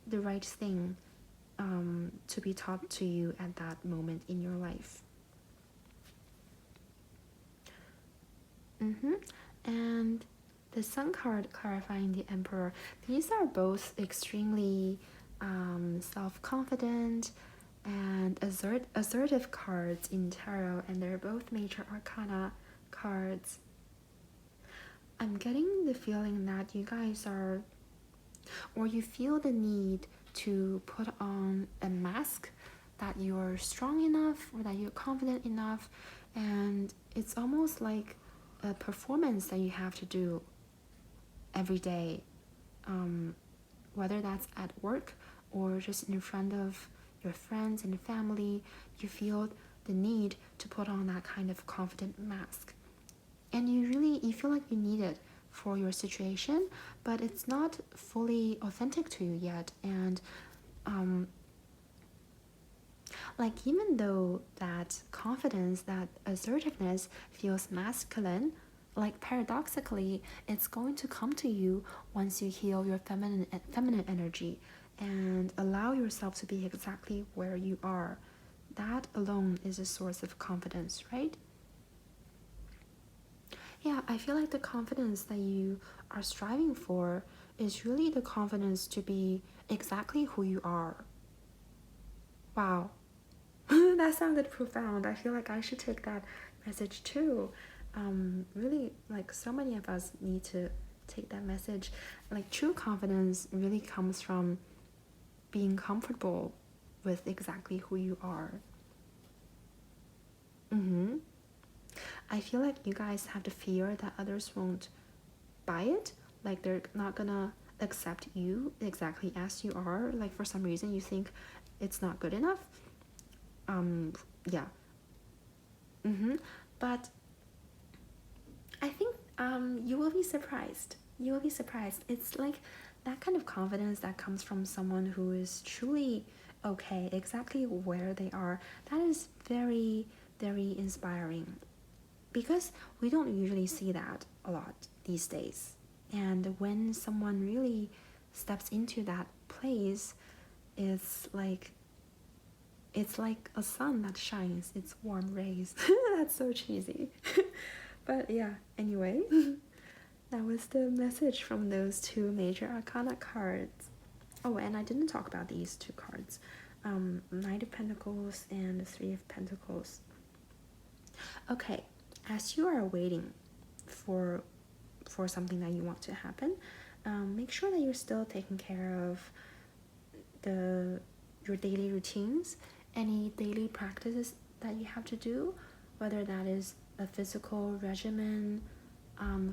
S1: the right thing to be taught to you at that moment in your life. And the Sun card clarifying the Emperor. These are both extremely self-confident and assertive cards in tarot, and they're both major arcana cards. I'm getting the feeling that you guys are, or you feel the need to put on a mask that you're strong enough or that you're confident enough, and it's almost like a performance that you have to do every day, whether that's at work or just in front of your friends and family. You feel the need to put on that kind of confident mask, and you feel like you need it for your situation, but it's not fully authentic to you yet. And like, even though that confidence, that assertiveness feels masculine, like paradoxically, it's going to come to you once you heal your feminine energy and allow yourself to be exactly where you are. That alone is a source of confidence, right? Yeah, I feel like the confidence that you are striving for is really the confidence to be exactly who you are. Wow. That sounded profound. I feel like I should take that message too. Really, like, so many of us need to take that message. Like, true confidence really comes from being comfortable with exactly who you are. I feel like you guys have the fear that others won't buy it, like they're not gonna accept you exactly as you are. Like, for some reason you think it's not good enough. Yeah. But I think you will be surprised. You will be surprised. It's like that kind of confidence that comes from someone who is truly okay exactly where they are. That is very, very inspiring, because we don't usually see that a lot these days. And when someone really steps into that place, it's like a sun that shines its warm rays. That's so cheesy. But yeah, anyway, that was the message from those two major arcana cards. Oh, and I didn't talk about these two cards, Knight of Pentacles and the Three of Pentacles. Okay, as you are waiting for something that you want to happen, make sure that you're still taking care of your daily routines, any daily practices that you have to do, whether that is a physical regimen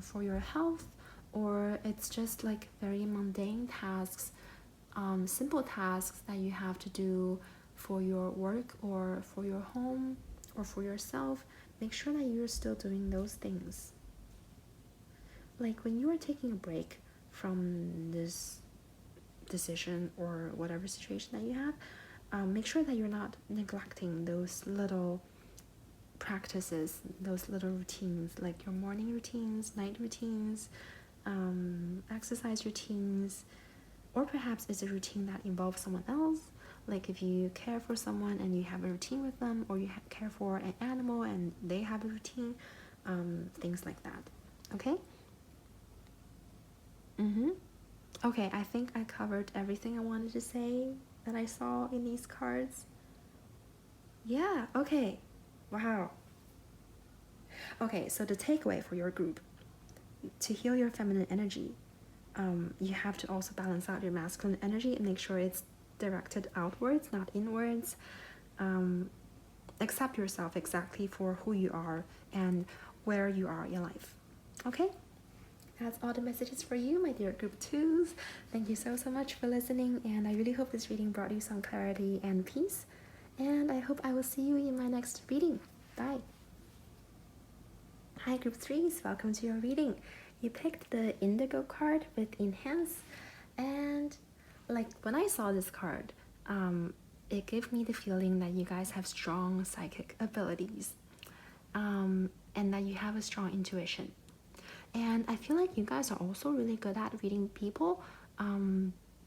S1: for your health, or it's just like very mundane tasks, simple tasks that you have to do for your work or for your home or for yourself. Make sure that you're still doing those things. Like, when you are taking a break from this decision or whatever situation that you have, make sure that you're not neglecting those little practices, those little routines, like your morning routines, night routines, exercise routines, or perhaps it's a routine that involves someone else. Like, if you care for someone and you have a routine with them, or you care for an animal and they have a routine, things like that. Okay? Okay, I think I covered everything I wanted to say that I saw in these cards. Yeah, okay. Wow. Okay, so the takeaway for your group: to heal your feminine energy, you have to also balance out your masculine energy and make sure it's directed outwards, not inwards. Accept yourself exactly for who you are and where you are in life. Okay? That's all the messages for you, my dear group 2s. Thank you so much for listening, and I really hope this reading brought you some clarity and peace. And I hope I will see you in my next reading. Bye. Hi, group 3s. Welcome to your reading. You picked the Indigo card with Enhance, and like, when I saw this card, it gave me the feeling that you guys have strong psychic abilities, and that you have a strong intuition. And I feel like you guys are also really good at reading people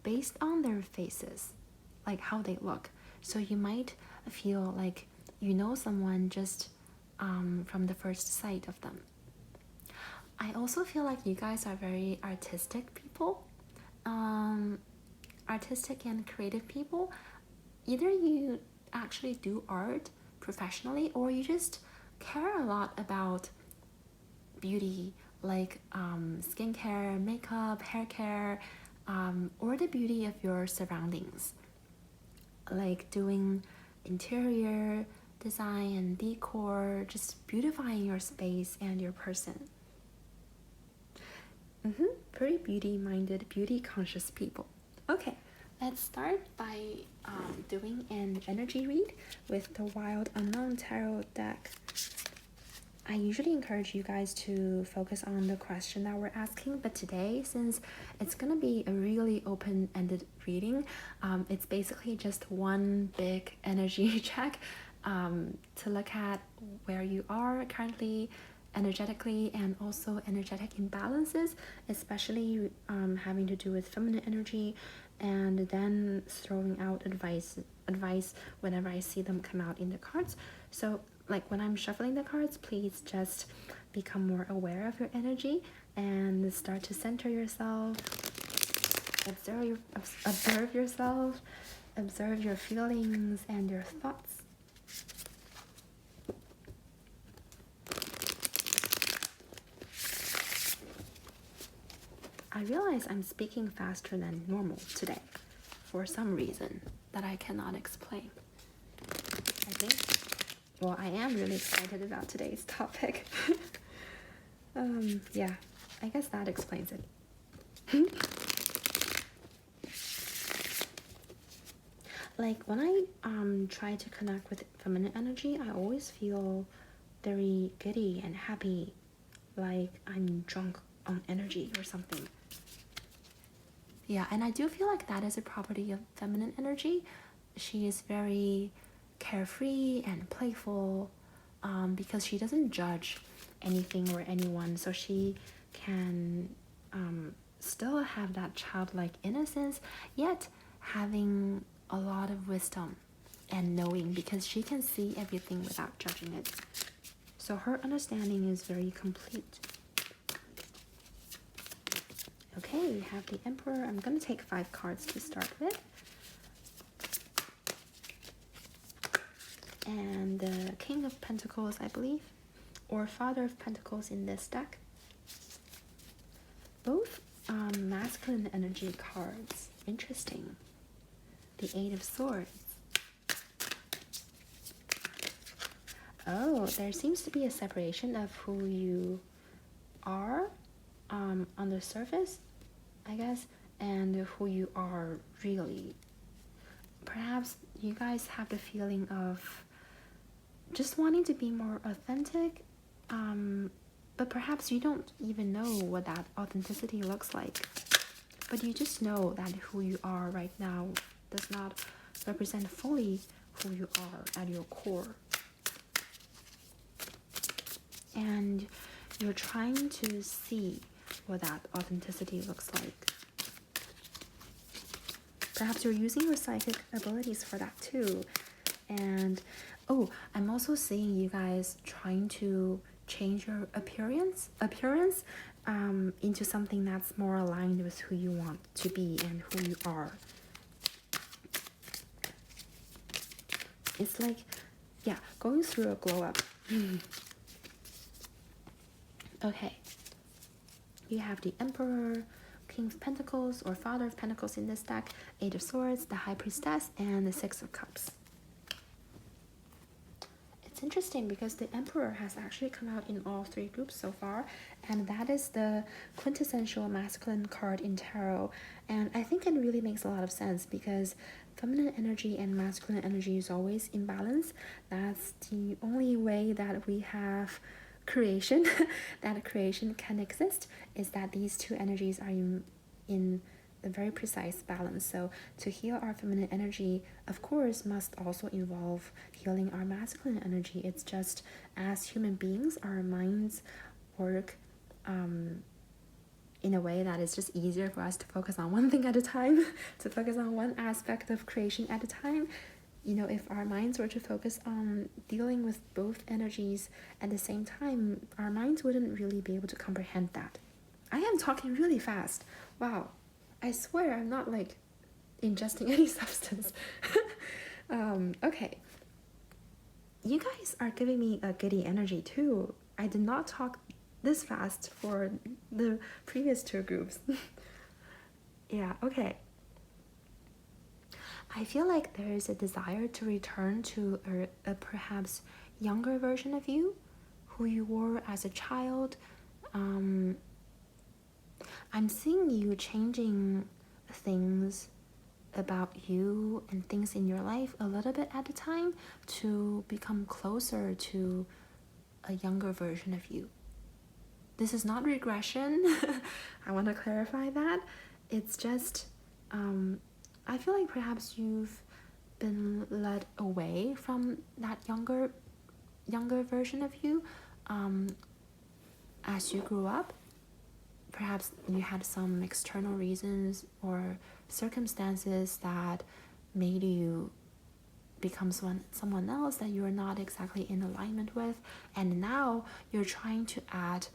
S1: based on their faces, like how they look. So you might feel like you know someone just from the first sight of them. I also feel like you guys are very artistic people, artistic and creative people. Either you actually do art professionally, or you just care a lot about beauty, like skincare, makeup, hair care, or the beauty of your surroundings, like doing interior design and decor, just beautifying your space and your person. Very beauty-minded, beauty-conscious people. Okay, let's start by doing an energy read with the Wild Unknown Tarot deck. I usually encourage you guys to focus on the question that we're asking, but today, since it's gonna be a really open-ended reading, it's basically just one big energy check to look at where you are currently energetically, and also energetic imbalances, especially having to do with feminine energy, and then throwing out advice whenever I see them come out in the cards. So like when I'm shuffling the cards, please just become more aware of your energy and start to center yourself, observe yourself, observe your feelings and your thoughts. I realize I'm speaking faster than normal today for some reason that I cannot explain. I think, well, I am really excited about today's topic. Yeah, I guess that explains it. Like when I try to connect with feminine energy, I always feel very giddy and happy, like I'm drunk on energy or something. Yeah, and I do feel like that is a property of feminine energy. She is very carefree and playful, because she doesn't judge anything or anyone, so she can still have that childlike innocence, yet having a lot of wisdom and knowing, because she can see everything without judging it. So her understanding is very complete. Okay, we have the Emperor. I'm going to take 5 cards to start with. And the King of Pentacles, I believe, or Father of Pentacles in this deck. Both masculine energy cards. Interesting. The 8 of Swords. Oh, there seems to be a separation of who you are on the surface, I guess, and who you are really. Perhaps you guys have the feeling of just wanting to be more authentic, but perhaps you don't even know what that authenticity looks like. But you just know that who you are right now does not represent fully who you are at your core. And you're trying to see what that authenticity looks like. Perhaps you're using your psychic abilities for that too. And oh, I'm also seeing you guys trying to change your appearance into something that's more aligned with who you want to be and who you are. It's like, yeah, going through a glow up. Okay, you have the Emperor, King of Pentacles or Father of Pentacles in this deck, 8 of Swords, the High Priestess, and the 6 of Cups. It's interesting because the Emperor has actually come out in all 3 groups so far, and that is the quintessential masculine card in tarot. And I think it really makes a lot of sense because feminine energy and masculine energy is always in balance. That's the only way that we have creation, that creation can exist, is that these two energies are in a very precise balance. So to heal our feminine energy, of course, must also involve healing our masculine energy. It's just as human beings, our minds work in a way that is just easier for us to focus on one thing at a time, to focus on one aspect of creation at a time. You know, if our minds were to focus on dealing with both energies at the same time, our minds wouldn't really be able to comprehend that. I am talking really fast. Wow. I swear I'm not like ingesting any substance. Okay. You guys are giving me a giddy energy too. I did not talk this fast for the previous two groups. Yeah, okay. I feel like there is a desire to return to a perhaps younger version of you, who you were as a child. I'm seeing you changing things about you and things in your life a little bit at a time to become closer to a younger version of you. This is not regression. I want to clarify that. It's just, I feel like perhaps you've been led away from that younger version of you as you grew up. Perhaps you had some external reasons or circumstances that made you become someone else that you're not exactly in alignment with, and now you're trying to add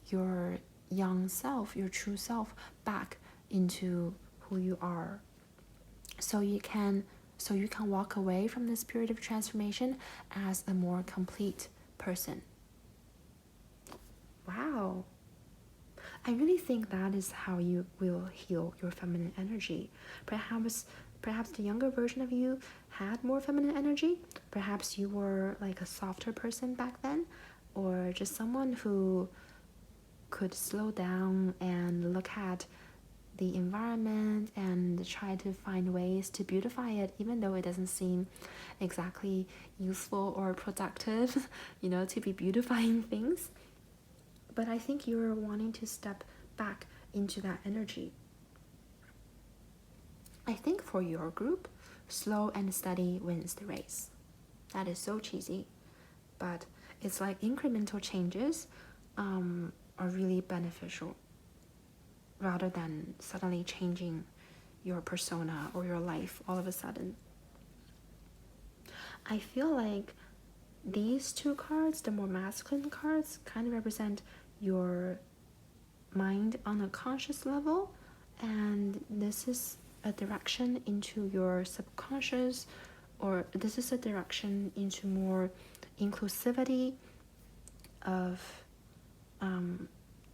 S1: your young self, your true self, back into who you are, so you can walk away from this period of transformation as a more complete person. Wow. I really think that is how you will heal your feminine energy. Perhaps the younger version of you had more feminine energy. Perhaps you were like a softer person back then, or just someone who could slow down and look at the environment and try to find ways to beautify it, even though it doesn't seem exactly useful or productive, to be beautifying things. But I think you're wanting to step back into that energy. I think for your group, slow and steady wins the race. That is so cheesy, but it's like incremental changes are really beneficial, rather than suddenly changing your persona or your life all of a sudden. I feel like these two cards, the more masculine cards, kind of represent your mind on a conscious level, and this is a direction into your subconscious, or this is a direction into more inclusivity of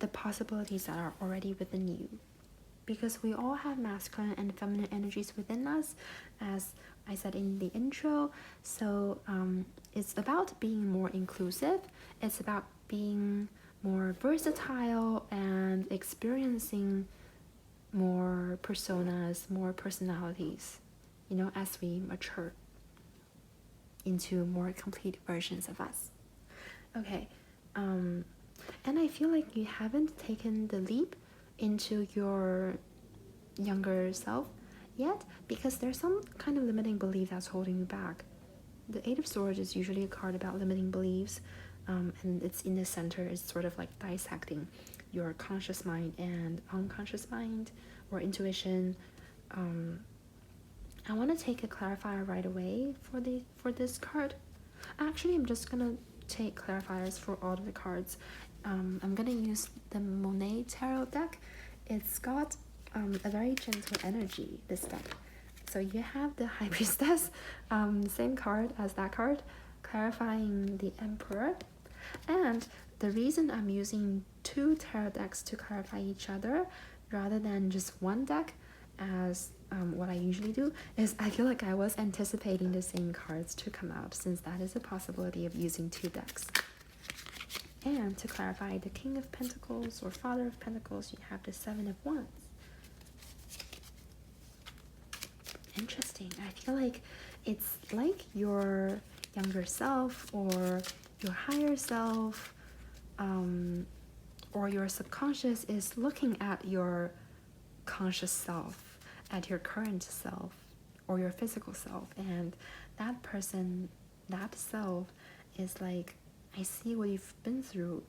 S1: the possibilities that are already within you, because we all have masculine and feminine energies within us, as I said in the intro. So it's about being more inclusive. It's about being more versatile and experiencing more personas, more personalities, as we mature into more complete versions of us. Okay, and I feel like you haven't taken the leap into your younger self yet, because there's some kind of limiting belief that's holding you back. The Eight of Swords is usually a card about limiting beliefs, and it's in the center. It's sort of like dissecting your conscious mind and unconscious mind, or intuition. I want to take a clarifier right away for this card. Actually, I'm just gonna take clarifiers for all of the cards. I'm gonna use the Monet Tarot deck. It's got a very gentle energy, this deck. So you have the High Priestess, same card as that card, clarifying the Emperor. And the reason I'm using two tarot decks to clarify each other rather than just one deck, as what I usually do, is I feel like I was anticipating the same cards to come out, since that is a possibility of using two decks. And to clarify the King of Pentacles or Father of Pentacles, you have the Seven of Wands. Interesting. I feel like it's like your younger self or your higher self, or your subconscious is looking at your conscious self, at your current self, or your physical self, and that person, that self, is like, I see what you've been through.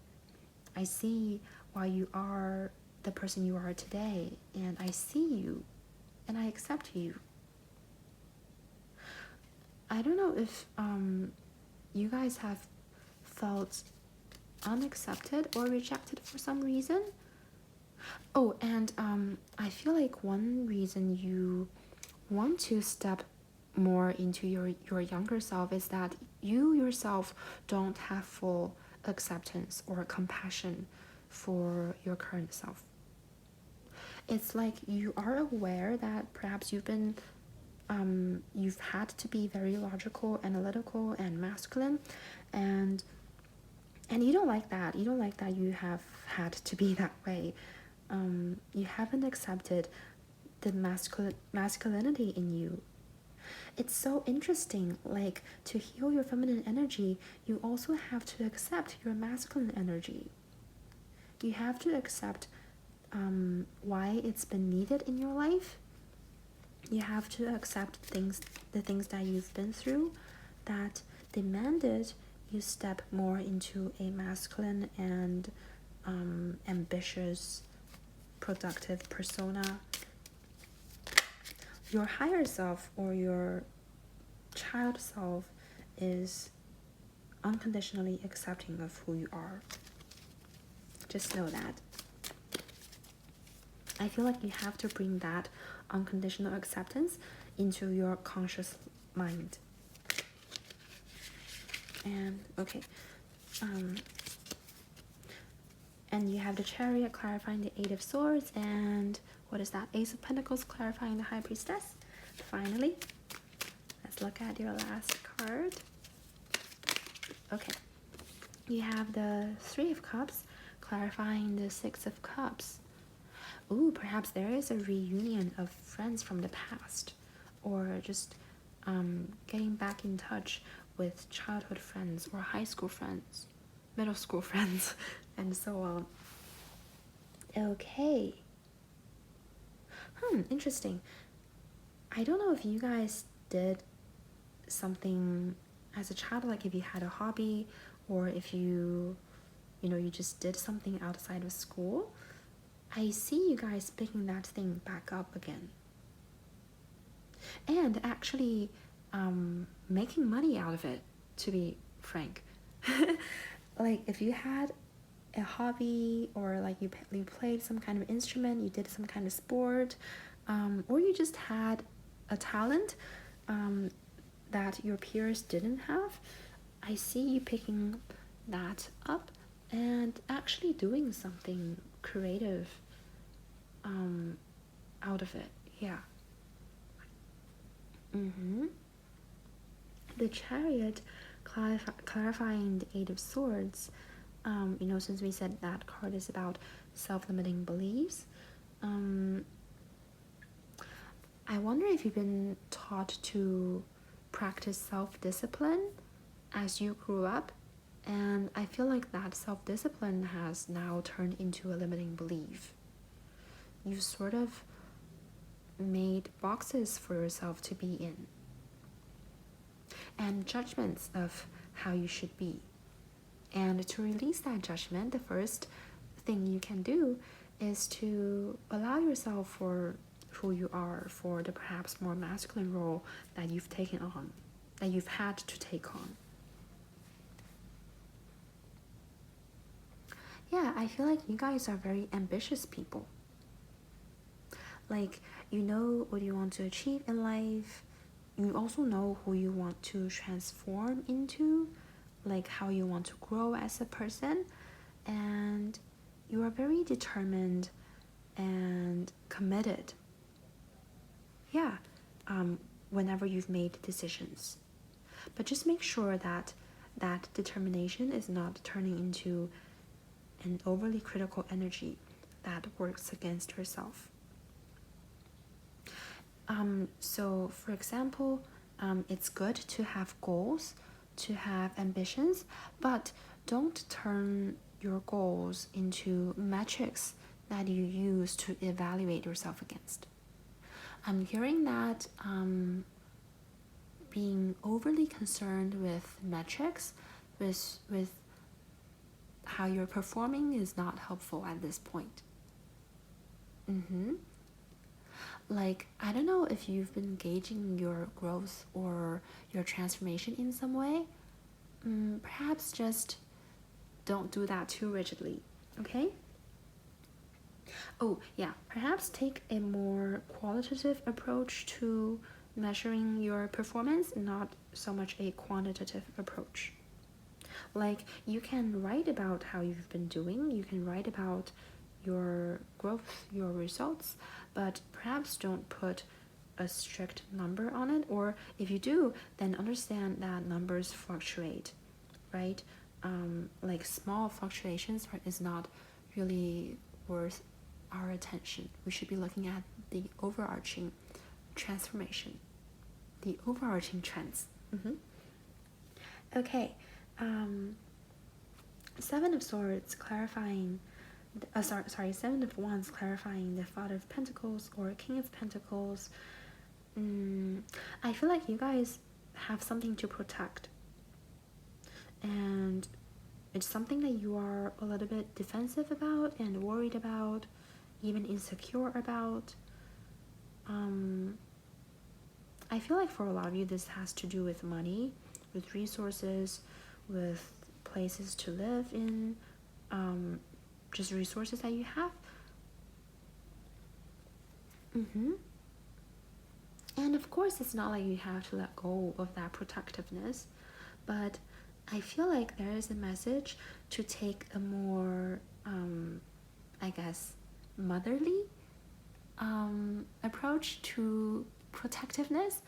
S1: I see why you are the person you are today, and I see you, and I accept you. I don't know if you guys have felt unaccepted or rejected for some reason. Oh, and I feel like one reason you want to step more into your younger self is that you yourself don't have full acceptance or compassion for your current self. It's like you are aware that perhaps you've had to be very logical, analytical, and masculine, and you don't like that. You don't like that you have had to be that way. You haven't accepted the masculinity in you. It's so interesting, like, to heal your feminine energy, you also have to accept your masculine energy. You have to accept why it's been needed in your life. You have to accept the things that you've been through that demanded you step more into a masculine and ambitious, productive persona. Your higher self or your child self is unconditionally accepting of who you are. Just know that. I feel like you have to bring that unconditional acceptance into your conscious mind. And okay, and you have the Chariot clarifying the Eight of Swords, and what is that? Ace of Pentacles clarifying the High Priestess. Finally, let's look at your last card. Okay, you have the Three of Cups clarifying the Six of Cups. Ooh, perhaps there is a reunion of friends from the past, or just getting back in touch with childhood friends or high school friends, middle school friends, and so on. Okay. Interesting. I don't know if you guys did something as a child, like if you had a hobby, or if you just did something outside of school. I see you guys picking that thing back up again. And actually making money out of it, to be frank. Like if you had a hobby, or like you played some kind of instrument, you did some kind of sport, or you just had a talent that your peers didn't have, I see you picking that up and actually doing something creative out of it. Yeah. The Chariot clarifying the Eight of Swords. Since we said that card is about self-limiting beliefs, I wonder if you've been taught to practice self-discipline as you grew up, and I feel like that self-discipline has now turned into a limiting belief. You sort of made boxes for yourself to be in, and judgments of how you should be. And to release that judgment, the first thing you can do is to allow yourself for who you are, for the perhaps more masculine role that you've taken on, that you've had to take on. Yeah, I feel like you guys are very ambitious people. Like, you know what you want to achieve in life. You also know who you want to transform into, like how you want to grow as a person, and you are very determined and committed. Yeah, whenever you've made decisions. But just make sure that that determination is not turning into an overly critical energy that works against yourself. So for example, it's good to have goals, to have ambitions, but don't turn your goals into metrics that you use to evaluate yourself against. I'm hearing that being overly concerned with metrics, with how you're performing, is not helpful at this point. Like, I don't know if you've been gauging your growth or your transformation in some way. Perhaps just don't do that too rigidly, okay? Oh, yeah, perhaps take a more qualitative approach to measuring your performance, not so much a quantitative approach. Like, you can write about how you've been doing, you can write about your growth, your results, but perhaps don't put a strict number on it, or if you do, then understand that numbers fluctuate, right? Like small fluctuations is not really worth our attention. We should be looking at the overarching transformation, the overarching trends. Okay, Seven of Swords clarifying, Seven of Wands clarifying the Father of Pentacles or King of Pentacles. I feel like you guys have something to protect, and it's something that you are a little bit defensive about and worried about, even insecure about. I feel like for a lot of you this has to do with money, with resources, with places to live in, just resources that you have. And of course, it's not like you have to let go of that protectiveness, but I feel like there is a message to take a more, I guess, motherly approach to protectiveness.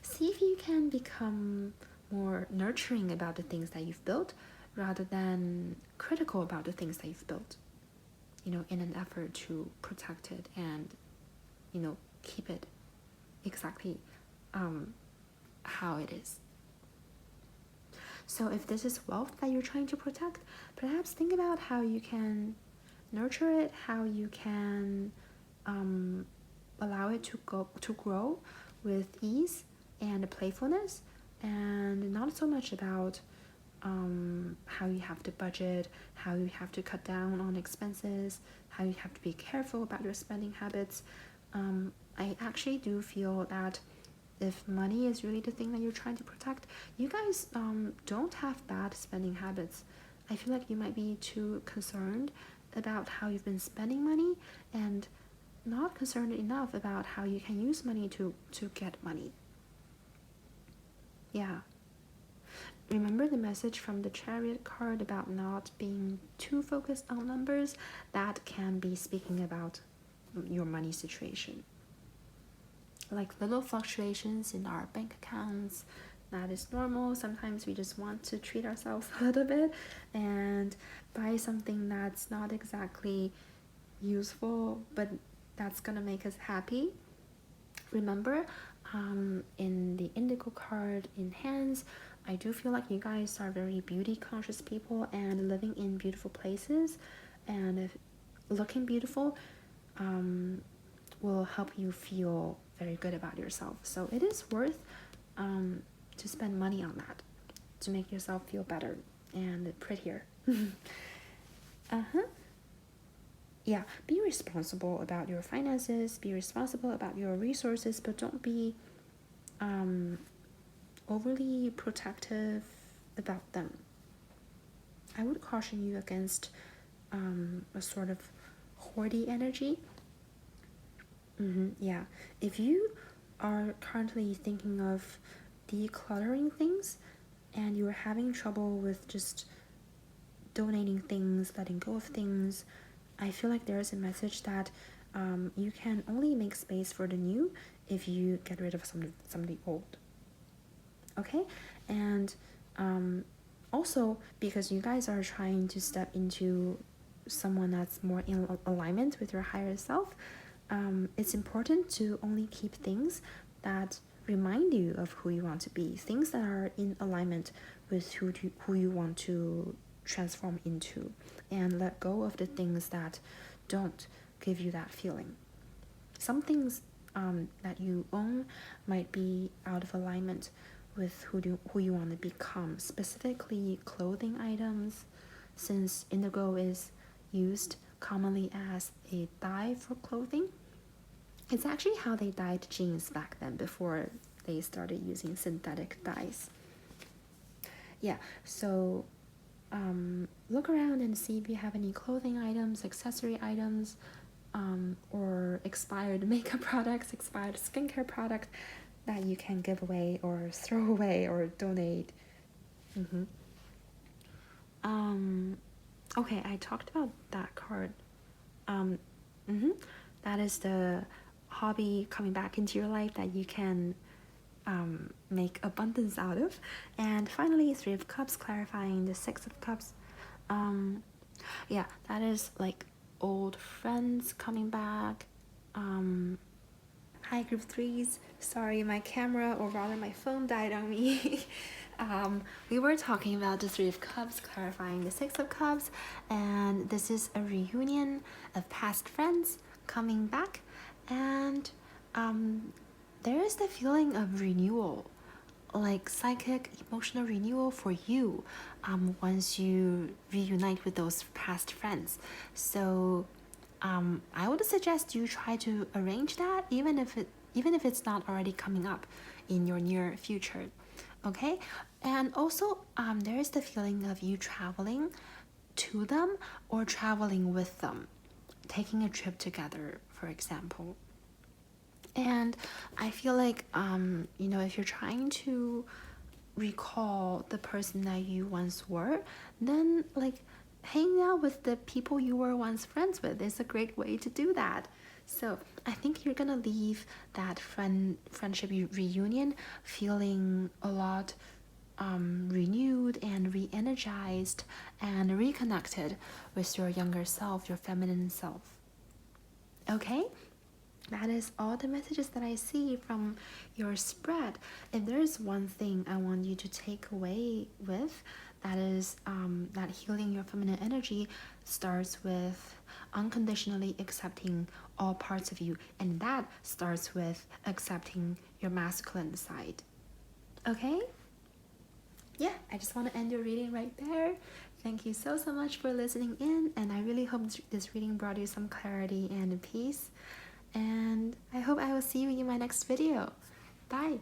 S1: See if you can become more nurturing about the things that you've built rather than critical about the things that you've built, in an effort to protect it and, keep it exactly how it is. So if this is wealth that you're trying to protect, perhaps think about how you can nurture it, how you can allow it to grow with ease and playfulness, and not so much about how you have to budget, how you have to cut down on expenses, how you have to be careful about your spending habits. I actually do feel that if money is really the thing that you're trying to protect, you guys don't have bad spending habits. I feel like you might be too concerned about how you've been spending money and not concerned enough about how you can use money to get money. Yeah. Remember the message from the Chariot card about not being too focused on numbers? That can be speaking about your money situation. Like little fluctuations in our bank accounts, that is normal. Sometimes we just want to treat ourselves a little bit and buy something that's not exactly useful, but that's gonna make us happy. Remember, in the Indigo card in hands, I do feel like you guys are very beauty conscious people and living in beautiful places, and if looking beautiful will help you feel very good about yourself. So it is worth to spend money on that to make yourself feel better and prettier. Yeah, be responsible about your finances, be responsible about your resources, but don't be overly protective about them. I would caution you against a sort of hoardy energy. Yeah, if you are currently thinking of decluttering things and you're having trouble with just donating things, letting go of things, I feel like there is a message that you can only make space for the new if you get rid of some of the old. Okay, and also because you guys are trying to step into someone that's more in alignment with your higher self, it's important to only keep things that remind you of who you want to be, things that are in alignment with who you want to transform into, and let go of the things that don't give you that feeling. Some things that you own might be out of alignment with who you want to become, specifically clothing items, since indigo is used commonly as a dye for clothing. It's actually how they dyed jeans back then, before they started using synthetic dyes. Yeah, so look around and see if you have any clothing items, accessory items, or expired makeup products, expired skincare product that you can give away or throw away or donate. Okay, I talked about that card. Um, That is the hobby coming back into your life that you can make abundance out of. And finally, Three of Cups, clarifying the Six of Cups. Yeah, that is like old friends coming back. Hi, group threes. Sorry, my camera, or rather my phone, died on me. We were talking about the Three of Cups, clarifying the Six of Cups, and this is a reunion of past friends coming back, and there is the feeling of renewal, like psychic emotional renewal for you once you reunite with those past friends. So I would suggest you try to arrange that, even if it's not already coming up in your near future. Okay, and also there is the feeling of you traveling to them or traveling with them, taking a trip together, for example. And I feel like if you're trying to recall the person that you once were, then like hanging out with the people you were once friends with is a great way to do that. So I think you're gonna leave that friendship reunion feeling a lot renewed and re-energized and reconnected with your younger self, your feminine self. Okay? That is all the messages that I see from your spread. If there's one thing I want you to take away with, that is that healing your feminine energy starts with unconditionally accepting all parts of you, and that starts with accepting your masculine side. Okay? Yeah, I just want to end your reading right there. Thank you so much for listening in, and I really hope this reading brought you some clarity and peace. And I hope I will see you in my next video. Bye!